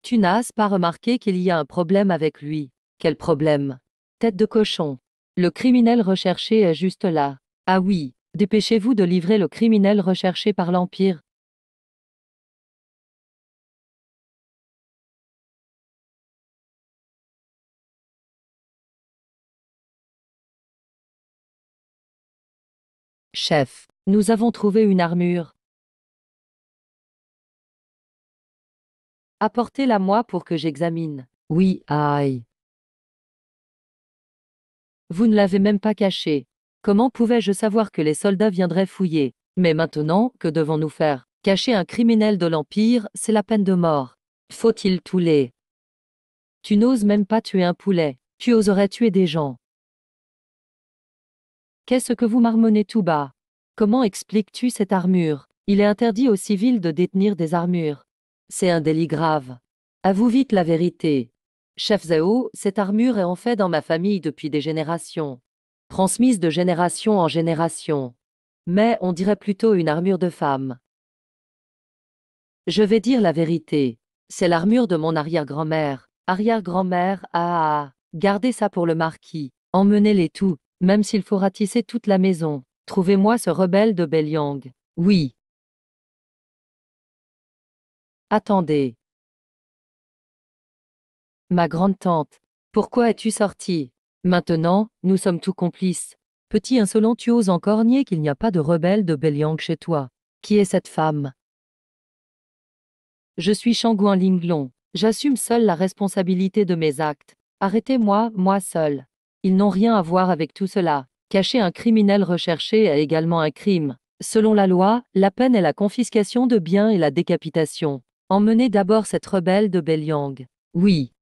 Tu n'as pas remarqué qu'il y a un problème avec lui. Quel problème? Tête de cochon. Le criminel recherché est juste là. Ah oui, dépêchez-vous de livrer le criminel recherché par l'Empire. Chef, nous avons trouvé une armure. Apportez-la moi pour que j'examine. Oui, aïe. Vous ne l'avez même pas cachée. Comment pouvais-je savoir que les soldats viendraient fouiller? Mais maintenant, que devons-nous faire? Cacher un criminel de l'Empire, c'est la peine de mort. Faut-il tous les... Tu n'oses même pas tuer un poulet. Tu oserais tuer des gens. Qu'est-ce que vous marmonnez tout bas? Comment expliques-tu cette armure? Il est interdit aux civils de détenir des armures. C'est un délit grave. Avoue vite la vérité. Chef Zhao, cette armure est en fait dans ma famille depuis des générations. Transmise de génération en génération. Mais on dirait plutôt une armure de femme. Je vais dire la vérité. C'est l'armure de mon arrière-grand-mère. Arrière-grand-mère, gardez ça pour le marquis. Emmenez-les tous, même s'il faut ratisser toute la maison. Trouvez-moi ce rebelle de Belyang. Oui. Attendez. Ma grande-tante. Pourquoi es-tu sortie? Maintenant, nous sommes tous complices. Petit insolent, tu oses encore nier qu'il n'y a pas de rebelle de Belyang chez toi. Qui est cette femme? Je suis Shangguan Linglong. J'assume seul la responsabilité de mes actes. Arrêtez-moi, moi seul. Ils n'ont rien à voir avec tout cela. Cacher un criminel recherché est également un crime. Selon la loi, la peine est la confiscation de biens et la décapitation. Emmenez d'abord cette rebelle de Belyang. Oui.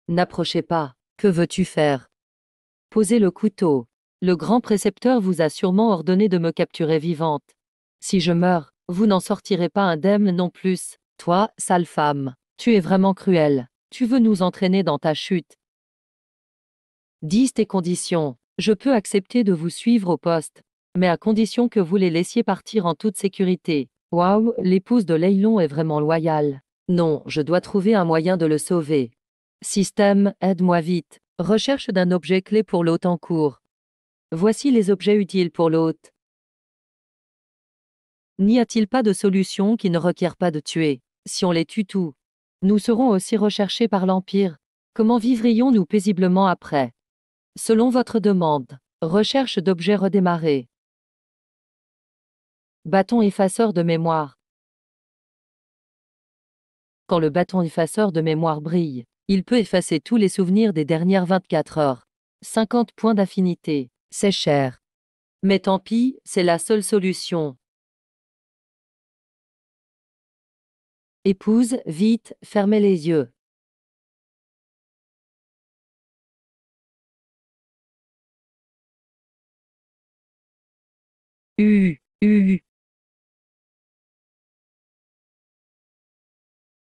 N'approchez pas. Que veux-tu faire? Posez le couteau. Le grand précepteur vous a sûrement ordonné de me capturer vivante. Si je meurs, vous n'en sortirez pas indemne non plus. Toi, sale femme, tu es vraiment cruelle. Tu veux nous entraîner dans ta chute. Dis tes conditions. Je peux accepter de vous suivre au poste, mais à condition que vous les laissiez partir en toute sécurité. Waouh, l'épouse de Leilon est vraiment loyale. Non, je dois trouver un moyen de le sauver. Système, aide-moi vite. Recherche d'un objet clé pour l'hôte en cours. Voici les objets utiles pour l'hôte. N'y a-t-il pas de solution qui ne requiert pas de tuer? Si on les tue tous, nous serons aussi recherchés par l'Empire. Comment vivrions-nous paisiblement après? Selon votre demande, recherche d'objets redémarrés. Bâton effaceur de mémoire. Quand le bâton effaceur de mémoire brille, il peut effacer tous les souvenirs des dernières 24 heures. 50 points d'affinité. C'est cher. Mais tant pis, c'est la seule solution. Épouse, vite, fermez les yeux.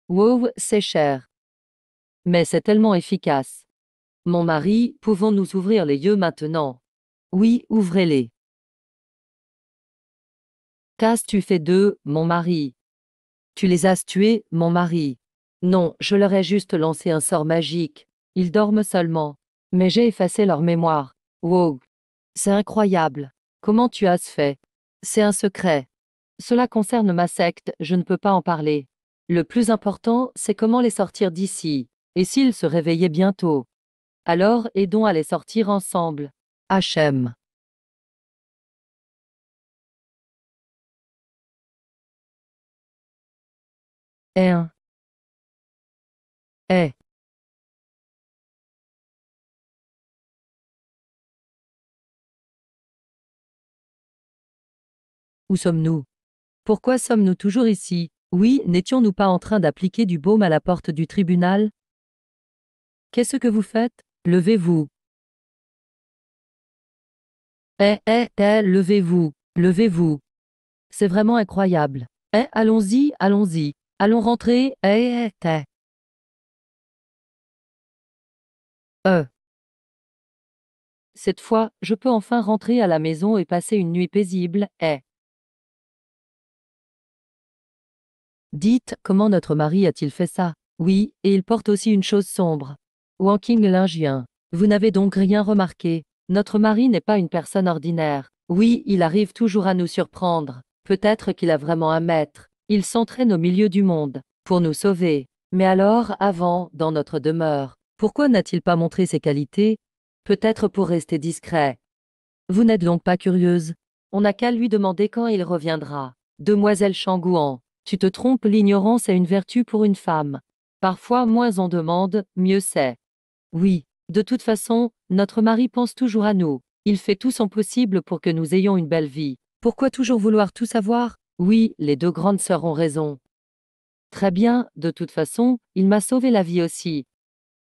Wow, c'est cher. Mais c'est tellement efficace. Mon mari, pouvons-nous ouvrir les yeux maintenant? Oui, ouvrez-les. Qu'as-tu fait d'eux, mon mari? Tu les as tués, mon mari. Non, je leur ai juste lancé un sort magique. Ils dorment seulement. Mais j'ai effacé leur mémoire. Wow. C'est incroyable. Comment tu as fait? C'est un secret. Cela concerne ma secte, je ne peux pas en parler. Le plus important, c'est comment les sortir d'ici. Et s'ils se réveillaient bientôt? Alors, aidons à les sortir ensemble. HM. Un. Eh. Où sommes-nous? Pourquoi sommes-nous toujours ici? Oui, n'étions-nous pas en train d'appliquer du baume à la porte du tribunal? Qu'est-ce que vous faites? Levez-vous. Levez-vous. Levez-vous. C'est vraiment incroyable. Allons-y, allons-y. Allons rentrer. Euh. Cette fois, je peux enfin rentrer à la maison et passer une nuit paisible. Dites, comment notre mari a-t-il fait ça? Oui, et il porte aussi une chose sombre. Wanking Lingien. Vous n'avez donc rien remarqué. Notre mari n'est pas une personne ordinaire. Oui, il arrive toujours à nous surprendre. Peut-être qu'il a vraiment un maître. Il s'entraîne au milieu du monde, pour nous sauver. Mais alors, avant, dans notre demeure, pourquoi n'a-t-il pas montré ses qualités? Peut-être pour rester discret. Vous n'êtes donc pas curieuse? On n'a qu'à lui demander quand il reviendra. Demoiselle Changouan, tu te trompes, l'ignorance est une vertu pour une femme. Parfois, moins on demande, mieux c'est. Oui, de toute façon, notre mari pense toujours à nous. Il fait tout son possible pour que nous ayons une belle vie. Pourquoi toujours vouloir tout savoir? Oui, les deux grandes sœurs ont raison. Très bien, de toute façon, il m'a sauvé la vie aussi.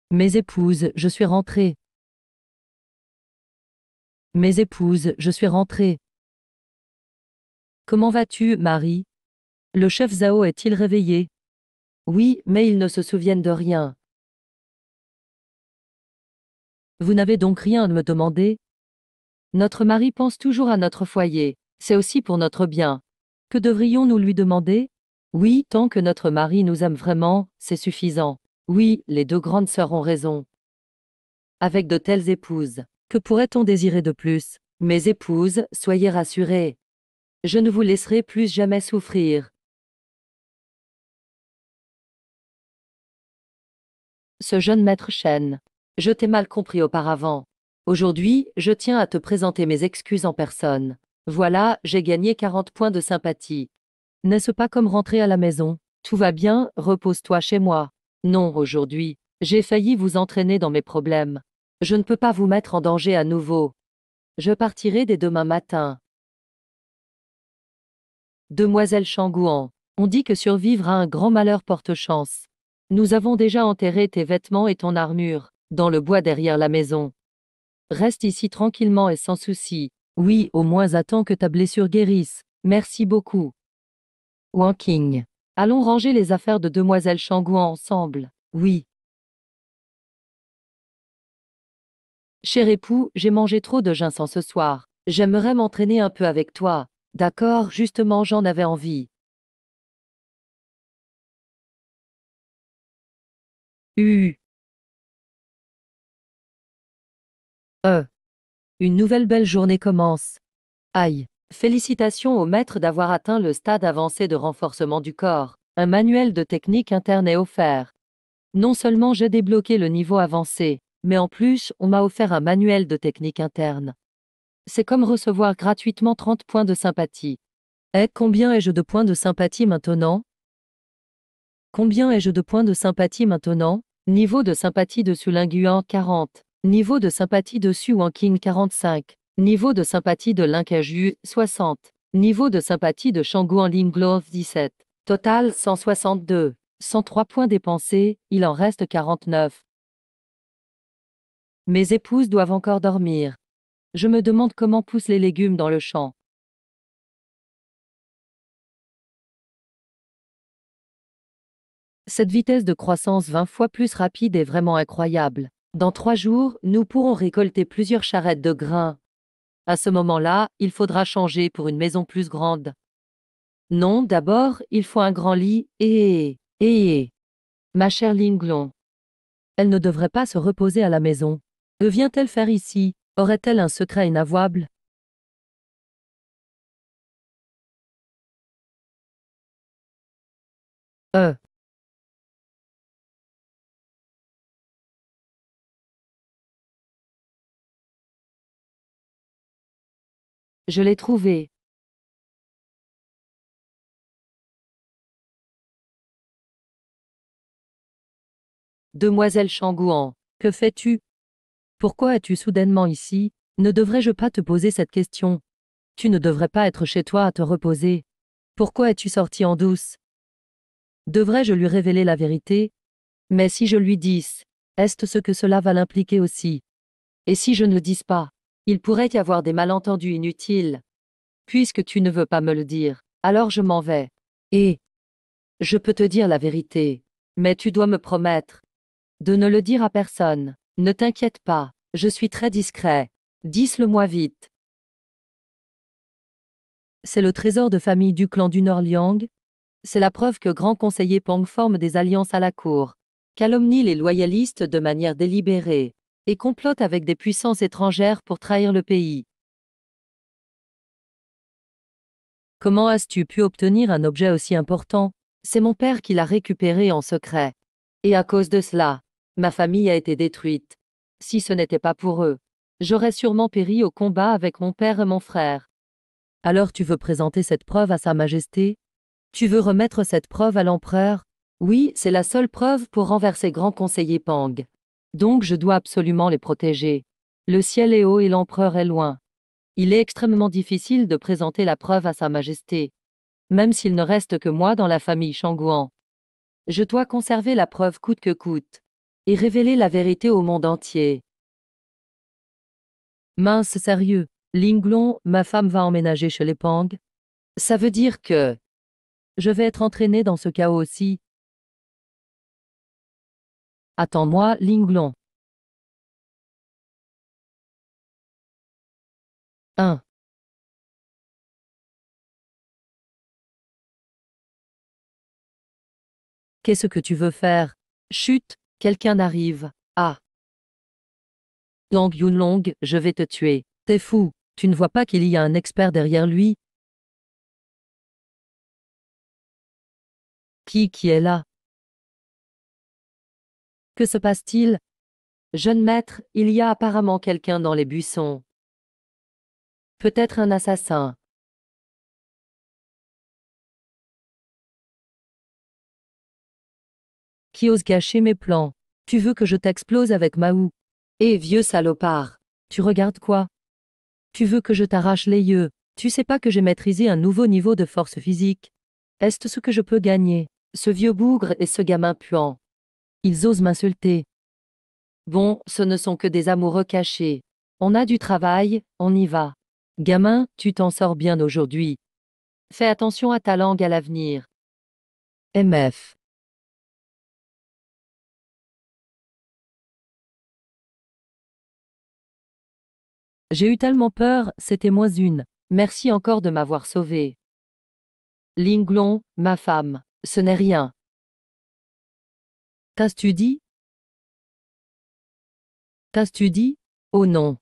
Mes épouses, je suis rentrée. Mes épouses, je suis rentrée. Comment vas-tu, Marie? Le chef Zhao est-il réveillé? Oui, mais ils ne se souviennent de rien. Vous n'avez donc rien à me demander? Notre mari pense toujours à notre foyer. C'est aussi pour notre bien. Que devrions-nous lui demander? Oui, tant que notre mari nous aime vraiment, c'est suffisant. Oui, les deux grandes sœurs ont raison. Avec de telles épouses, que pourrait-on désirer de plus? Mes épouses, soyez rassurées. Je ne vous laisserai plus jamais souffrir. Ce jeune maître Chen. Je t'ai mal compris auparavant. Aujourd'hui, je tiens à te présenter mes excuses en personne. Voilà, j'ai gagné 40 points de sympathie. N'est-ce pas comme rentrer à la maison? Tout va bien, repose-toi chez moi. Non, aujourd'hui, j'ai failli vous entraîner dans mes problèmes. Je ne peux pas vous mettre en danger à nouveau. Je partirai dès demain matin. Demoiselle Changouan, on dit que survivre à un grand malheur porte chance. Nous avons déjà enterré tes vêtements et ton armure, dans le bois derrière la maison. Reste ici tranquillement et sans souci. Oui, au moins attends que ta blessure guérisse. Merci beaucoup. Wanking. Allons ranger les affaires de Demoiselle Changouan ensemble. Oui. Cher époux, j'ai mangé trop de ginseng ce soir. J'aimerais m'entraîner un peu avec toi. D'accord, justement j'en avais envie. Uh. Euh. Une nouvelle belle journée commence. Aïe. Félicitations au maître d'avoir atteint le stade avancé de renforcement du corps. Un manuel de technique interne est offert. Non seulement j'ai débloqué le niveau avancé, mais en plus, on m'a offert un manuel de technique interne. C'est comme recevoir gratuitement 30 points de sympathie. Combien ai-je de points de sympathie maintenant? Combien ai-je de points de sympathie maintenant? Niveau de sympathie de Sulinguan 40. Niveau de sympathie de Suwanking 45. Niveau de sympathie de Linkaju 60. Niveau de sympathie de Shanguan Linglove 17. Total 162. 103 points dépensés, il en reste 49. Mes épouses doivent encore dormir. Je me demande comment poussent les légumes dans le champ. Cette vitesse de croissance 20 fois plus rapide est vraiment incroyable. Dans 3 jours, nous pourrons récolter plusieurs charrettes de grains. À ce moment-là, il faudra changer pour une maison plus grande. Non, d'abord, il faut un grand lit et... Ma chère Linglon. Elle ne devrait pas se reposer à la maison. Que vient-elle faire ici? Aurait-elle un secret inavouable? Euh. Je l'ai trouvée. Demoiselle Changouan, que fais-tu? Pourquoi es-tu soudainement ici? Ne devrais-je pas te poser cette question? Tu ne devrais pas être chez toi à te reposer. Pourquoi es-tu sorti en douce? Devrais-je lui révéler la vérité? Mais si je lui dis, est-ce ce que cela va l'impliquer aussi? Et si je ne le dis pas? Il pourrait y avoir des malentendus inutiles. Puisque tu ne veux pas me le dire, alors je m'en vais. Et je peux te dire la vérité, mais tu dois me promettre de ne le dire à personne. Ne t'inquiète pas, je suis très discret. Dis-le-moi vite. C'est le trésor de famille du clan du Nord-Liang. C'est la preuve que grand conseiller Pang forme des alliances à la cour, calomnie les loyalistes de manière délibérée, et complote avec des puissances étrangères pour trahir le pays. Comment as-tu pu obtenir un objet aussi important? C'est mon père qui l'a récupéré en secret. Et à cause de cela, ma famille a été détruite. Si ce n'était pas pour eux, j'aurais sûrement péri au combat avec mon père et mon frère. Alors tu veux présenter cette preuve à Sa Majesté? Tu veux remettre cette preuve à l'empereur? Oui, c'est la seule preuve pour renverser grand conseiller Pang. Donc je dois absolument les protéger. Le ciel est haut et l'empereur est loin. Il est extrêmement difficile de présenter la preuve à Sa Majesté, même s'il ne reste que moi dans la famille Changouan. Je dois conserver la preuve coûte que coûte, et révéler la vérité au monde entier. Mince sérieux, Linglong, ma femme va emménager chez les Pang. Ça veut dire que je vais être entraîné dans ce chaos aussi. Attends-moi, Linglong. 1. Qu'est-ce que tu veux faire? Chut, quelqu'un arrive. Ah. Yang Yunlong, je vais te tuer. T'es fou, tu ne vois pas qu'il y a un expert derrière lui? Qui est là? Que se passe-t-il? Jeune maître, il y a apparemment quelqu'un dans les buissons. Peut-être un assassin. Qui ose gâcher mes plans? Tu veux que je t'explose avec Mahou? Eh vieux salopard! Tu regardes quoi? Tu veux que je t'arrache les yeux? Tu sais pas que j'ai maîtrisé un nouveau niveau de force physique? Est-ce ce que je peux gagner? Ce vieux bougre et ce gamin puant. Ils osent m'insulter. Bon, ce ne sont que des amoureux cachés. On a du travail, on y va. Gamin, tu t'en sors bien aujourd'hui. Fais attention à ta langue à l'avenir. MF. J'ai eu tellement peur, c'était moins une. Merci encore de m'avoir sauvé. Linglong, ma femme, ce n'est rien. T'as-tu dit? T'as-tu dit? Oh non.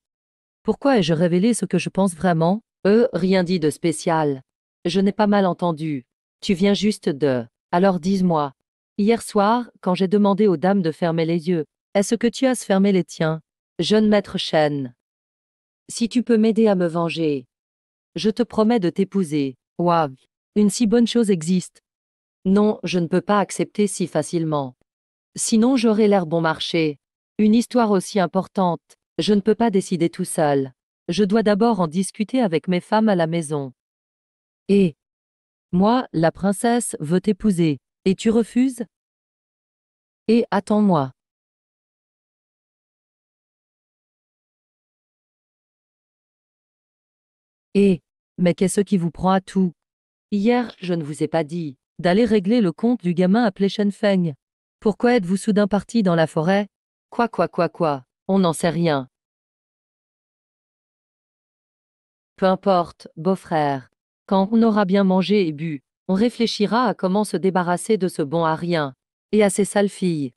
Pourquoi ai-je révélé ce que je pense vraiment? Rien dit de spécial. Je n'ai pas mal entendu. Tu viens juste de... Alors dis-moi. Hier soir, quand j'ai demandé aux dames de fermer les yeux, est-ce que tu as fermé les tiens? Jeune maître Shen. Si tu peux m'aider à me venger, je te promets de t'épouser. Waouh. Une si bonne chose existe. Non, je ne peux pas accepter si facilement. Sinon j'aurais l'air bon marché. Une histoire aussi importante, je ne peux pas décider tout seul. Je dois d'abord en discuter avec mes femmes à la maison. Et moi, la princesse, veut t'épouser. Et tu refuses? Et attends-moi. Et, mais qu'est-ce qui vous prend à tout? Hier, je ne vous ai pas dit d'aller régler le compte du gamin appelé Shenfeng. Pourquoi êtes-vous soudain parti dans la forêt? Quoi? On n'en sait rien. Peu importe, beau-frère. Quand on aura bien mangé et bu, on réfléchira à comment se débarrasser de ce bon à rien. Et à ces sales filles.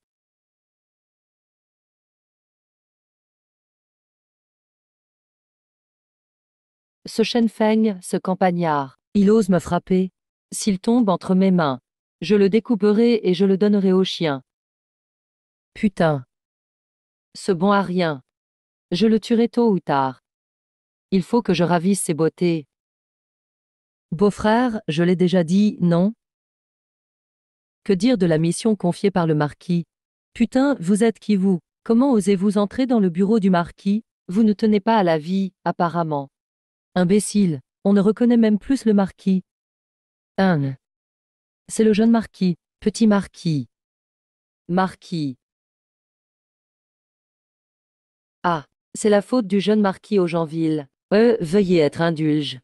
Ce Shenfeng, ce campagnard, il ose me frapper. S'il tombe entre mes mains, je le découperai et je le donnerai aux chiens. Putain. Ce bon à rien. Je le tuerai tôt ou tard. Il faut que je ravisse ses beautés. Beau-frère, je l'ai déjà dit, non? Que dire de la mission confiée par le marquis? Putain, vous êtes qui vous? Comment osez-vous entrer dans le bureau du marquis? Vous ne tenez pas à la vie, apparemment. Imbécile, on ne reconnaît même plus le marquis. Un. C'est le jeune marquis, petit marquis. Marquis. Ah, c'est la faute du jeune marquis Augenville. Veuillez être indulge.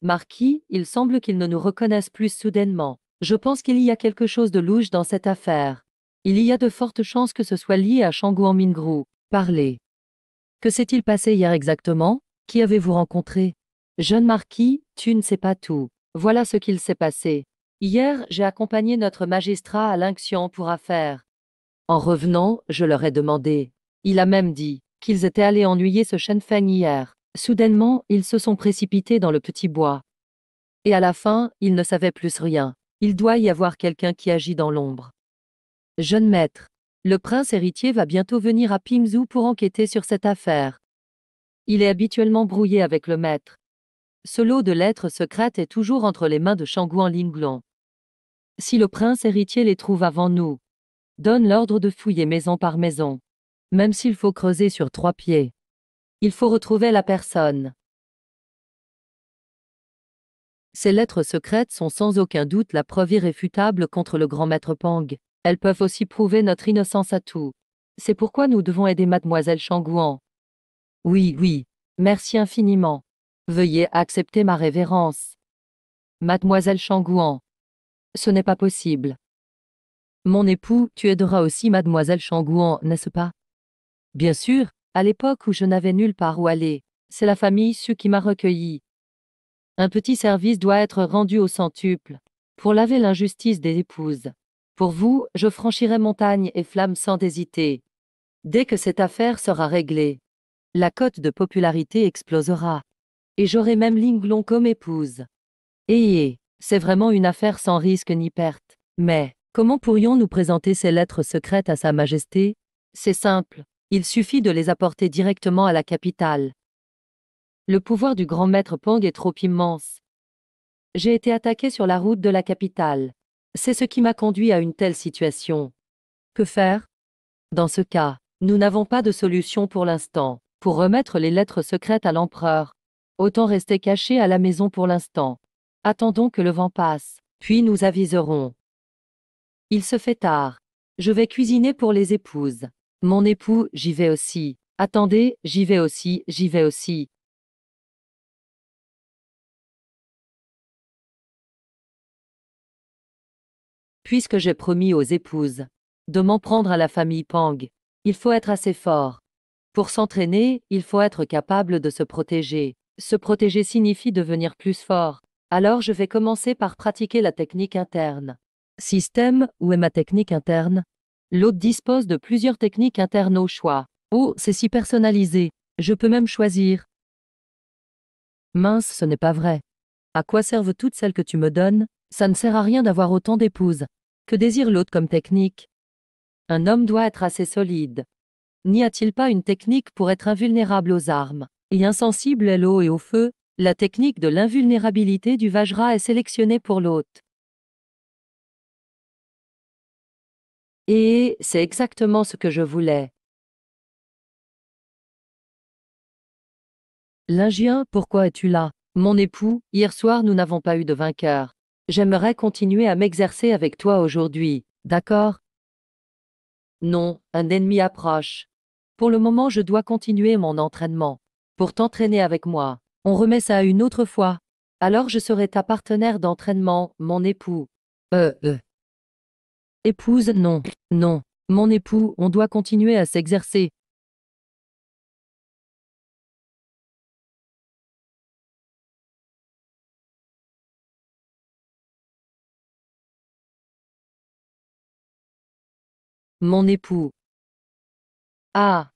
Marquis, il semble qu'il ne nous reconnaisse plus soudainement. Je pense qu'il y a quelque chose de louche dans cette affaire. Il y a de fortes chances que ce soit lié à Shangguan Mingru. Parlez. Que s'est-il passé hier exactement? Qui avez-vous rencontré? Jeune marquis, tu ne sais pas tout. Voilà ce qu'il s'est passé. Hier, j'ai accompagné notre magistrat à l'Inxian pour affaires. En revenant, je leur ai demandé. Il a même dit qu'ils étaient allés ennuyer ce Shenfeng hier. Soudainement, ils se sont précipités dans le petit bois. Et à la fin, ils ne savaient plus rien. Il doit y avoir quelqu'un qui agit dans l'ombre. Jeune maître, le prince héritier va bientôt venir à Pingzhou pour enquêter sur cette affaire. Il est habituellement brouillé avec le maître. Ce lot de lettres secrètes est toujours entre les mains de Shangguan Linglong. Si le prince héritier les trouve avant nous, donne l'ordre de fouiller maison par maison. Même s'il faut creuser sur 3 pieds. Il faut retrouver la personne. Ces lettres secrètes sont sans aucun doute la preuve irréfutable contre le grand maître Pang. Elles peuvent aussi prouver notre innocence à tout. C'est pourquoi nous devons aider mademoiselle Shangguan. Oui, merci infiniment. Veuillez accepter ma révérence. Mademoiselle Shangguan. Ce n'est pas possible. Mon époux, tu aideras aussi mademoiselle Shangguan, n'est-ce pas? Bien sûr, à l'époque où je n'avais nulle part où aller, c'est la famille Su qui m'a recueilli. Un petit service doit être rendu au centuple, pour laver l'injustice des épouses. Pour vous, je franchirai montagne et flamme sans hésiter. Dès que cette affaire sera réglée, la cote de popularité explosera. Et j'aurai même Linglong comme épouse. C'est vraiment une affaire sans risque ni perte. Mais, comment pourrions-nous présenter ces lettres secrètes à Sa Majesté? C'est simple, il suffit de les apporter directement à la capitale. Le pouvoir du grand maître Pang est trop immense. J'ai été attaqué sur la route de la capitale. C'est ce qui m'a conduit à une telle situation. Que faire? Dans ce cas, nous n'avons pas de solution pour l'instant. Pour remettre les lettres secrètes à l'empereur, autant rester cachés à la maison pour l'instant. Attendons que le vent passe, puis nous aviserons. Il se fait tard. Je vais cuisiner pour les épouses. Mon époux, j'y vais aussi. Attendez, j'y vais aussi. Puisque j'ai promis aux épouses de m'en prendre à la famille Pang, il faut être assez fort. Pour s'entraîner, il faut être capable de se protéger. Se protéger signifie devenir plus fort. Alors je vais commencer par pratiquer la technique interne. Système, où est ma technique interne? L'hôte dispose de plusieurs techniques internes au choix. Oh, c'est si personnalisé. Je peux même choisir. Mince, ce n'est pas vrai. À quoi servent toutes celles que tu me donnes? Ça ne sert à rien d'avoir autant d'épouses. Que désire l'hôte comme technique? Un homme doit être assez solide. N'y a-t-il pas une technique pour être invulnérable aux armes et insensible à l'eau et au feu? La technique de l'invulnérabilité du Vajra est sélectionnée pour l'hôte. Et c'est exactement ce que je voulais. Lingien, pourquoi es-tu là? Mon époux, hier soir nous n'avons pas eu de vainqueur. J'aimerais continuer à m'exercer avec toi aujourd'hui, d'accord? Non, un ennemi approche. Pour le moment, je dois continuer mon entraînement. Pour t'entraîner avec moi. On remet ça une autre fois. Alors je serai ta partenaire d'entraînement, mon époux. Euh, euh. Épouse, non, non. Mon époux, on doit continuer à s'exercer. Mon époux. Ah,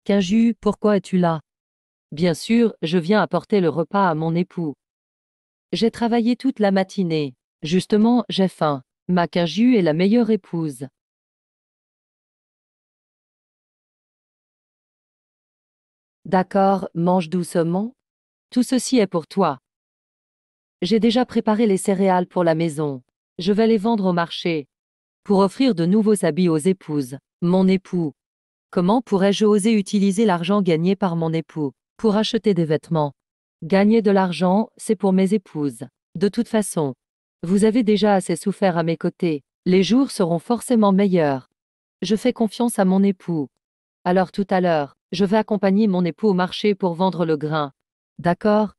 Quinju, pourquoi es-tu là? Bien sûr, je viens apporter le repas à mon époux. J'ai travaillé toute la matinée. Justement, j'ai faim. Ma Quinju est la meilleure épouse. D'accord, mange doucement. Tout ceci est pour toi. J'ai déjà préparé les céréales pour la maison. Je vais les vendre au marché. Pour offrir de nouveaux habits aux épouses. Mon époux. Comment pourrais-je oser utiliser l'argent gagné par mon époux pour acheter des vêtements? Gagner de l'argent, c'est pour mes épouses. De toute façon, vous avez déjà assez souffert à mes côtés. Les jours seront forcément meilleurs. Je fais confiance à mon époux. Alors tout à l'heure, je vais accompagner mon époux au marché pour vendre le grain. D'accord?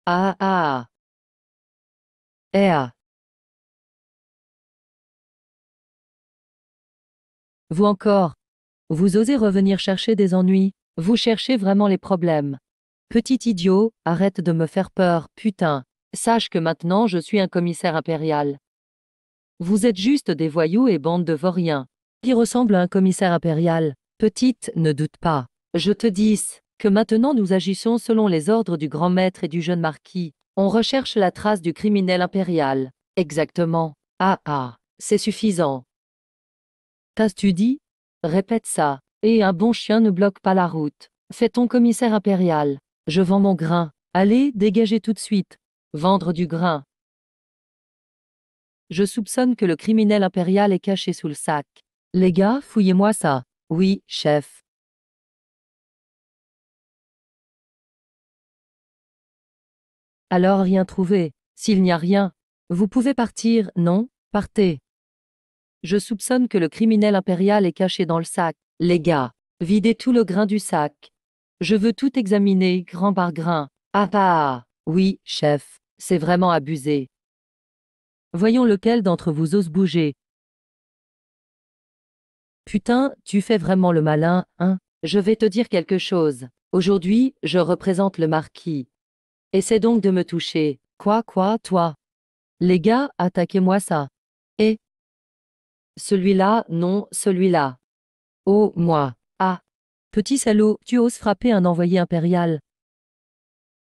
Ah ah. Eh ah. Vous encore. Vous osez revenir chercher des ennuis. Vous cherchez vraiment les problèmes. Petit idiot, arrête de me faire peur, putain. Sache que maintenant je suis un commissaire impérial. Vous êtes juste des voyous et bande de vauriens. Qui ressemble à un commissaire impérial. Petite, ne doute pas. Je te dis que maintenant nous agissons selon les ordres du grand maître et du jeune marquis. On recherche la trace du criminel impérial. Exactement. Ah ah, c'est suffisant. T'as-tu dit? Répète ça. Et un bon chien ne bloque pas la route. Fais ton commissaire impérial. Je vends mon grain. Allez, dégagez tout de suite. Vendre du grain. Je soupçonne que le criminel impérial est caché sous le sac. Les gars, fouillez-moi ça. Oui, chef. Alors rien trouvé. S'il n'y a rien, vous pouvez partir, non? Partez. Je soupçonne que le criminel impérial est caché dans le sac. Les gars, videz tout le grain du sac. Je veux tout examiner, grain par grain. Ah bah, oui, chef, c'est vraiment abusé. Voyons lequel d'entre vous ose bouger. Putain, tu fais vraiment le malin, hein? Je vais te dire quelque chose. Aujourd'hui, je représente le marquis. Essaie donc de me toucher. Quoi, toi? Les gars, attaquez-moi ça. Et celui-là, non, celui-là. Oh, moi. Ah. Petit salaud, tu oses frapper un envoyé impérial.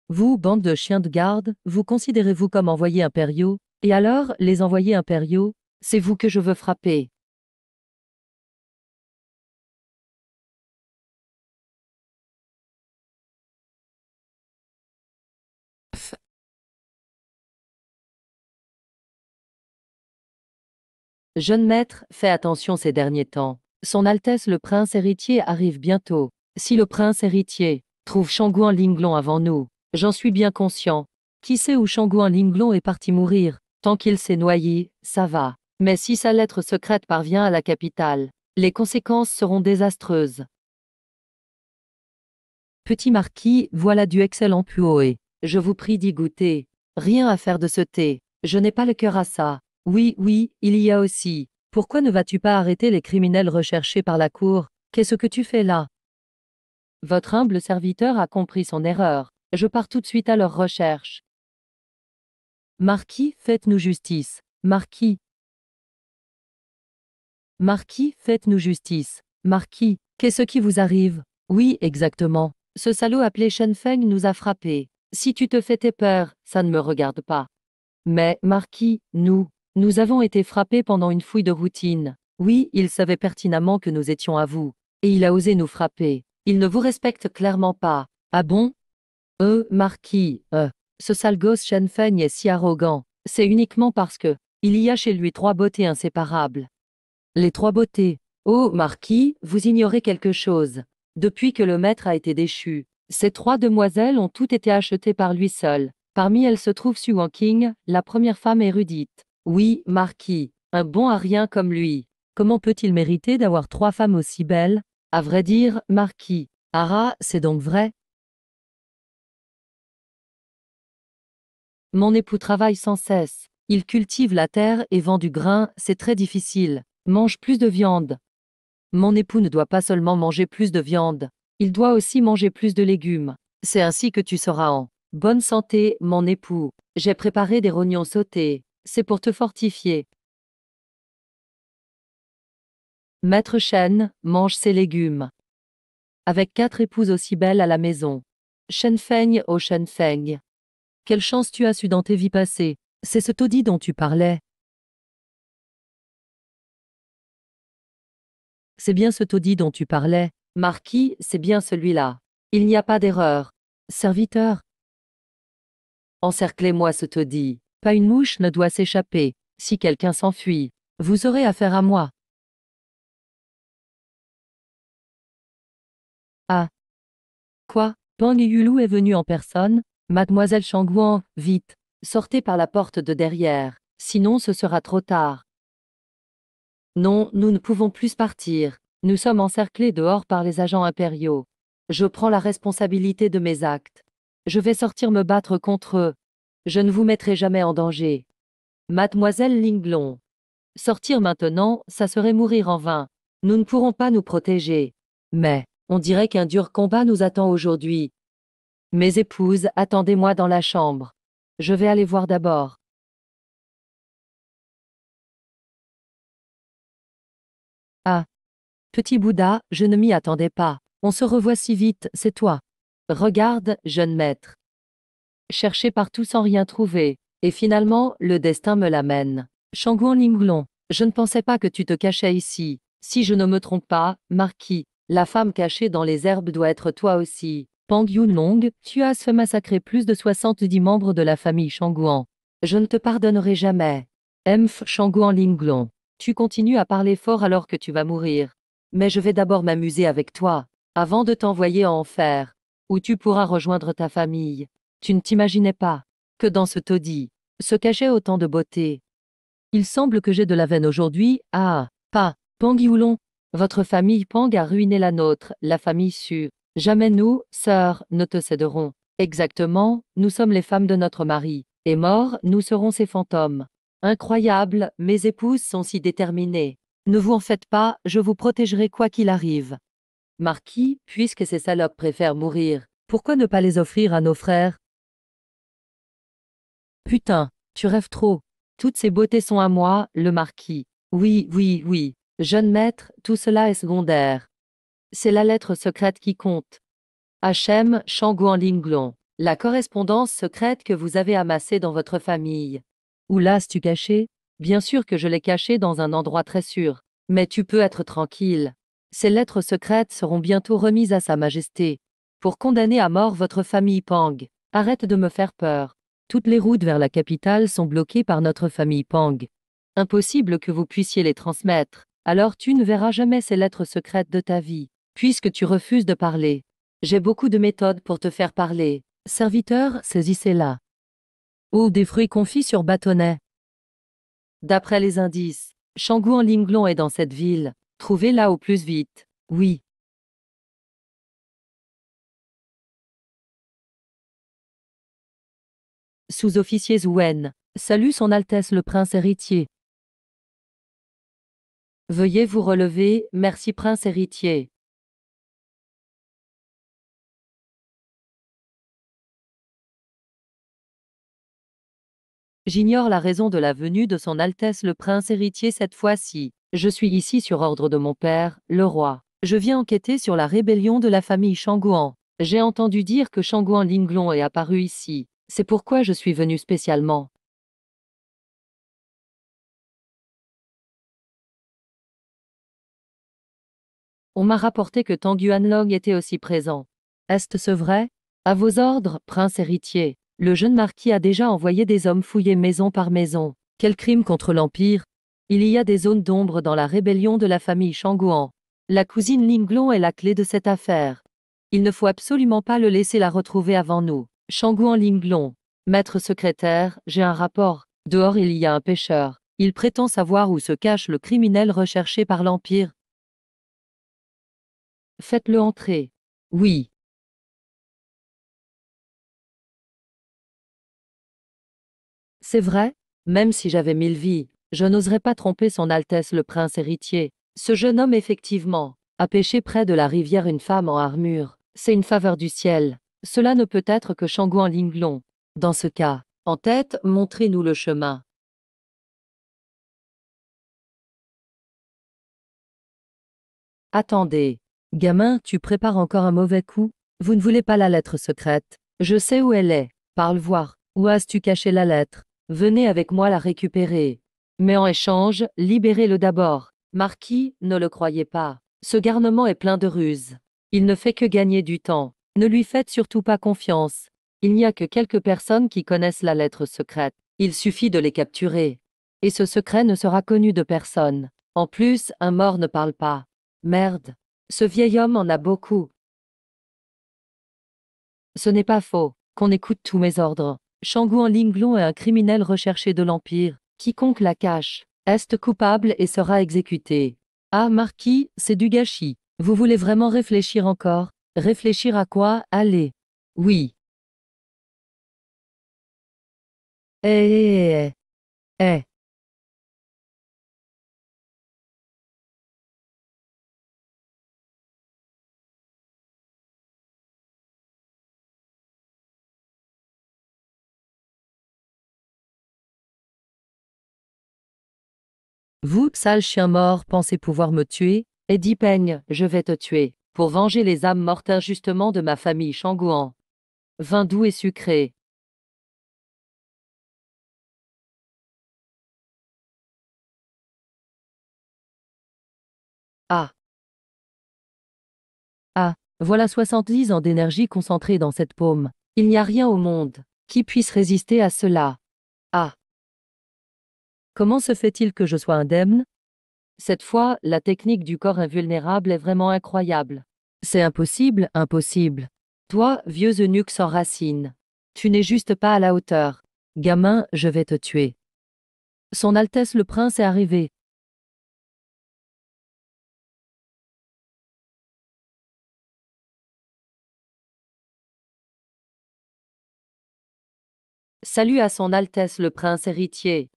Vous, bande de chiens de garde, vous considérez-vous comme envoyés impériaux? Et alors, les envoyés impériaux, c'est vous que je veux frapper. Pff. Jeune maître, fais attention ces derniers temps. Son Altesse le prince héritier arrive bientôt. Si le prince héritier trouve Shanguan Linglong avant nous, j'en suis bien conscient. Qui sait où Shanguan Linglong est parti mourir? Tant qu'il s'est noyé, ça va. Mais si sa lettre secrète parvient à la capitale, les conséquences seront désastreuses. Petit marquis, voilà du excellent puoé. Je vous prie d'y goûter. Rien à faire de ce thé. Je n'ai pas le cœur à ça. Oui, oui, il y a aussi. Pourquoi ne vas-tu pas arrêter les criminels recherchés par la cour? Qu'est-ce que tu fais là? Votre humble serviteur a compris son erreur. Je pars tout de suite à leur recherche. Marquis, faites-nous justice. Marquis. Marquis, faites-nous justice. Marquis, qu'est-ce qui vous arrive? Oui, exactement. Ce salaud appelé Shen Feng nous a frappés. Si tu te fais tes peurs, ça ne me regarde pas. Mais, Marquis, nous Nous avons été frappés pendant une fouille de routine. Oui, il savait pertinemment que nous étions à vous. Et il a osé nous frapper. Il ne vous respecte clairement pas. Ah bon? Marquis, ce sale gosse Shen Feng est si arrogant. C'est uniquement parce que il y a chez lui 3 beautés inséparables. Les 3 beautés. Oh, Marquis, vous ignorez quelque chose. Depuis que le maître a été déchu, ces 3 demoiselles ont toutes été achetées par lui seul. Parmi elles se trouve Su Wanqing, la première femme érudite. Oui, Marquis, un bon à rien comme lui. Comment peut-il mériter d'avoir 3 femmes aussi belles? À vrai dire, Marquis. Ah, c'est donc vrai? Mon époux travaille sans cesse. Il cultive la terre et vend du grain, c'est très difficile. Mange plus de viande. Mon époux ne doit pas seulement manger plus de viande, il doit aussi manger plus de légumes. C'est ainsi que tu seras en bonne santé, mon époux. J'ai préparé des rognons sautés. C'est pour te fortifier. Maître Shen, mange ses légumes. Avec 4 épouses aussi belles à la maison. Shen Feng, oh Shen Feng. Quelle chance tu as su dans tes vies passées. C'est ce taudis dont tu parlais. C'est bien ce taudis dont tu parlais. Marquis, c'est bien celui-là. Il n'y a pas d'erreur. Serviteur, encerclez-moi ce taudis. Pas une mouche ne doit s'échapper. Si quelqu'un s'enfuit, vous aurez affaire à moi. Ah. Quoi? Pang Yulu est venu en personne? Mademoiselle Shangguan, vite. Sortez par la porte de derrière. Sinon ce sera trop tard. Non, nous ne pouvons plus partir. Nous sommes encerclés dehors par les agents impériaux. Je prends la responsabilité de mes actes. Je vais sortir me battre contre eux. Je ne vous mettrai jamais en danger. Mademoiselle Linglong. Sortir maintenant, ça serait mourir en vain. Nous ne pourrons pas nous protéger. Mais, on dirait qu'un dur combat nous attend aujourd'hui. Mes épouses, attendez-moi dans la chambre. Je vais aller voir d'abord. Ah. Petit Bouddha, je ne m'y attendais pas. On se revoit si vite, c'est toi. Regarde, jeune maître. Chercher partout sans rien trouver. Et finalement, le destin me l'amène. Shangguan Linglong, je ne pensais pas que tu te cachais ici. Si je ne me trompe pas, Marquis, la femme cachée dans les herbes doit être toi aussi. Pang Yunlong, tu as fait massacrer plus de 70 membres de la famille Shangguan. Je ne te pardonnerai jamais. Emph Shangguan Linglong, tu continues à parler fort alors que tu vas mourir. Mais je vais d'abord m'amuser avec toi, avant de t'envoyer en enfer, où tu pourras rejoindre ta famille. Tu ne t'imaginais pas que dans ce taudis se cachait autant de beauté. Il semble que j'ai de la veine aujourd'hui. Ah, pas, Pang Yulong. Votre famille Pang a ruiné la nôtre, la famille Su. Jamais nous, sœurs, ne te céderons. Exactement, nous sommes les femmes de notre mari. Et mort, nous serons ses fantômes. Incroyable, mes épouses sont si déterminées. Ne vous en faites pas, je vous protégerai quoi qu'il arrive. Marquis, puisque ces salopes préfèrent mourir, pourquoi ne pas les offrir à nos frères? Putain, tu rêves trop. Toutes ces beautés sont à moi, le marquis. Oui, oui, oui. Jeune maître, tout cela est secondaire. C'est la lettre secrète qui compte. H.M. Shangguan Linglong. La correspondance secrète que vous avez amassée dans votre famille. Où l'as-tu caché? Bien sûr que je l'ai cachée dans un endroit très sûr. Mais tu peux être tranquille. Ces lettres secrètes seront bientôt remises à Sa Majesté. Pour condamner à mort votre famille Pang. Arrête de me faire peur. Toutes les routes vers la capitale sont bloquées par notre famille Pang. Impossible que vous puissiez les transmettre. Alors tu ne verras jamais ces lettres secrètes de ta vie, puisque tu refuses de parler. J'ai beaucoup de méthodes pour te faire parler. Serviteur, saisissez-la. Oh, des fruits confits sur bâtonnet. D'après les indices, Shangguan Linglong est dans cette ville. Trouvez-la au plus vite. Oui. Sous-officier Zuen. Salut Son Altesse le Prince héritier. Veuillez vous relever, merci Prince héritier. J'ignore la raison de la venue de Son Altesse le Prince héritier cette fois-ci. Je suis ici sur ordre de mon père, le roi. Je viens enquêter sur la rébellion de la famille Shangguan. J'ai entendu dire que Shangguan Linglong est apparu ici. C'est pourquoi je suis venu spécialement. On m'a rapporté que Tang Yuanlong était aussi présent. Est-ce vrai? À vos ordres, prince héritier. Le jeune marquis a déjà envoyé des hommes fouiller maison par maison. Quel crime contre l'Empire? Il y a des zones d'ombre dans la rébellion de la famille Shangguan. La cousine Linglong est la clé de cette affaire. Il ne faut absolument pas le laisser la retrouver avant nous. Shangguan Linglong. Maître secrétaire, j'ai un rapport. Dehors il y a un pêcheur. Il prétend savoir où se cache le criminel recherché par l'Empire. Faites-le entrer. Oui. C'est vrai? Même si j'avais 1000 vies, je n'oserais pas tromper son Altesse le prince héritier. Ce jeune homme effectivement a pêché près de la rivière une femme en armure. C'est une faveur du ciel. Cela ne peut être que Shangguan Linglong. Dans ce cas, en tête, montrez-nous le chemin. Attendez. Gamin, tu prépares encore un mauvais coup? Vous ne voulez pas la lettre secrète? Je sais où elle est. Parle voir. Où as-tu caché la lettre? Venez avec moi la récupérer. Mais en échange, libérez-le d'abord. Marquis, ne le croyez pas. Ce garnement est plein de ruses. Il ne fait que gagner du temps. Ne lui faites surtout pas confiance. Il n'y a que quelques personnes qui connaissent la lettre secrète. Il suffit de les capturer. Et ce secret ne sera connu de personne. En plus, un mort ne parle pas. Merde. Ce vieil homme en a beaucoup. Ce n'est pas faux. Qu'on écoute tous mes ordres. Shangguan Linglong est un criminel recherché de l'Empire. Quiconque la cache est coupable et sera exécuté. Ah, marquis, c'est du gâchis. Vous voulez vraiment réfléchir encore? Réfléchir à quoi? Allez. Oui. Eh. Eh. Vous, sale chien mort, pensez pouvoir me tuer? Eddie Peigne, je vais te tuer, pour venger les âmes mortes injustement de ma famille Shangguan. Vin doux et sucré. Ah. Ah. Voilà 70 ans d'énergie concentrée dans cette paume. Il n'y a rien au monde qui puisse résister à cela. Ah. Comment se fait-il que je sois indemne? Cette fois, la technique du corps invulnérable est vraiment incroyable. C'est impossible, impossible. Toi, vieux eunuque sans racine. Tu n'es juste pas à la hauteur. Gamin, je vais te tuer. Son Altesse le Prince est arrivé. Salut à son Altesse le Prince héritier.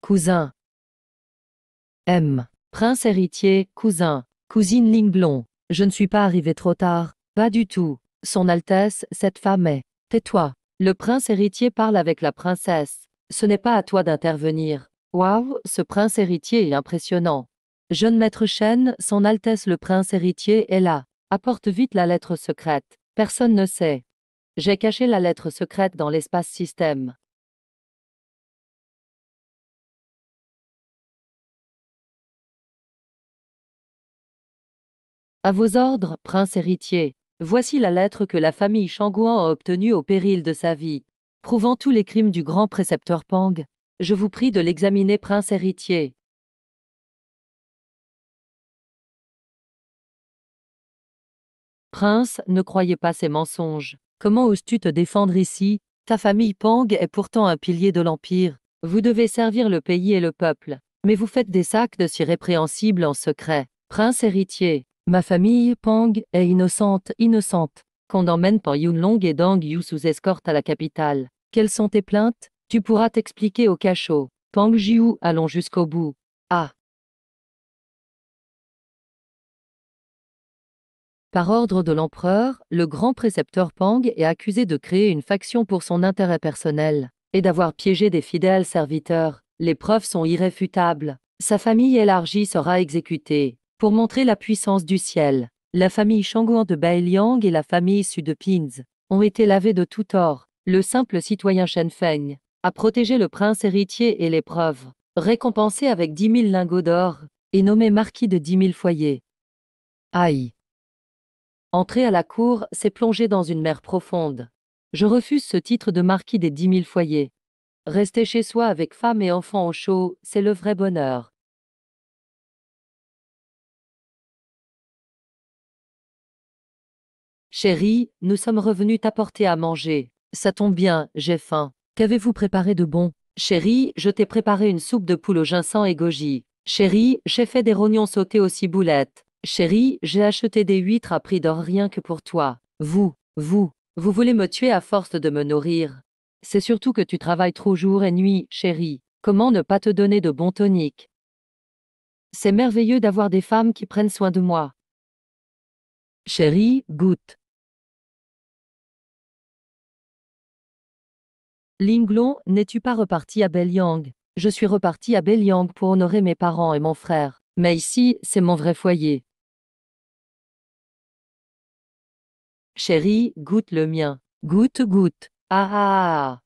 Cousin. M. Prince héritier, cousin. Cousine Linglong. Je ne suis pas arrivé trop tard. Pas du tout. Son Altesse, cette femme est. Tais-toi. Le prince héritier parle avec la princesse. Ce n'est pas à toi d'intervenir. Waouh, ce prince héritier est impressionnant. Jeune maître Shen, son Altesse le prince héritier est là. Apporte vite la lettre secrète. Personne ne sait. J'ai caché la lettre secrète dans l'espace système. À vos ordres, prince héritier. Voici la lettre que la famille Shangguan a obtenue au péril de sa vie, prouvant tous les crimes du grand précepteur Pang. Je vous prie de l'examiner, prince héritier. Prince, ne croyez pas ces mensonges. Comment oses-tu te défendre ici? Ta famille Pang est pourtant un pilier de l'Empire. Vous devez servir le pays et le peuple. Mais vous faites des actes si répréhensibles en secret. Prince héritier, ma famille Pang est innocente, innocente. Qu'on emmène Pan Yunlong et Dang Yu sous escorte à la capitale. Quelles sont tes plaintes? Tu pourras t'expliquer au cachot. Pang Jiu, allons jusqu'au bout. Ah. Par ordre de l'empereur, le grand précepteur Pang est accusé de créer une faction pour son intérêt personnel et d'avoir piégé des fidèles serviteurs. Les preuves sont irréfutables. Sa famille élargie sera exécutée. Pour montrer la puissance du ciel, la famille Shangguan de Bailiang et la famille issue de Pins ont été lavées de tout tort. Le simple citoyen Shen Feng a protégé le prince héritier et les preuves, récompensé avec 10 000 lingots d'or. Et nommé marquis de 10 000 foyers. Aïe. Entrer à la cour, c'est plonger dans une mer profonde. Je refuse ce titre de marquis des 10 000 foyers. Rester chez soi avec femme et enfants au chaud, c'est le vrai bonheur. Chérie, nous sommes revenus t'apporter à manger. Ça tombe bien, j'ai faim. Qu'avez-vous préparé de bon? Chérie, je t'ai préparé une soupe de poule au ginseng et goji. Chérie, j'ai fait des rognons sautés aux ciboulettes. Chérie, j'ai acheté des huîtres à prix d'or rien que pour toi. Vous voulez me tuer à force de me nourrir. C'est surtout que tu travailles trop jour et nuit, chérie. Comment ne pas te donner de bons toniques? C'est merveilleux d'avoir des femmes qui prennent soin de moi. Chérie, goûte. Linglong, n'es-tu pas reparti à Belyang? Je suis reparti à Belyang pour honorer mes parents et mon frère. Mais ici, c'est mon vrai foyer. Chérie, goûte le mien. Goûte, goûte. Ah ah ah.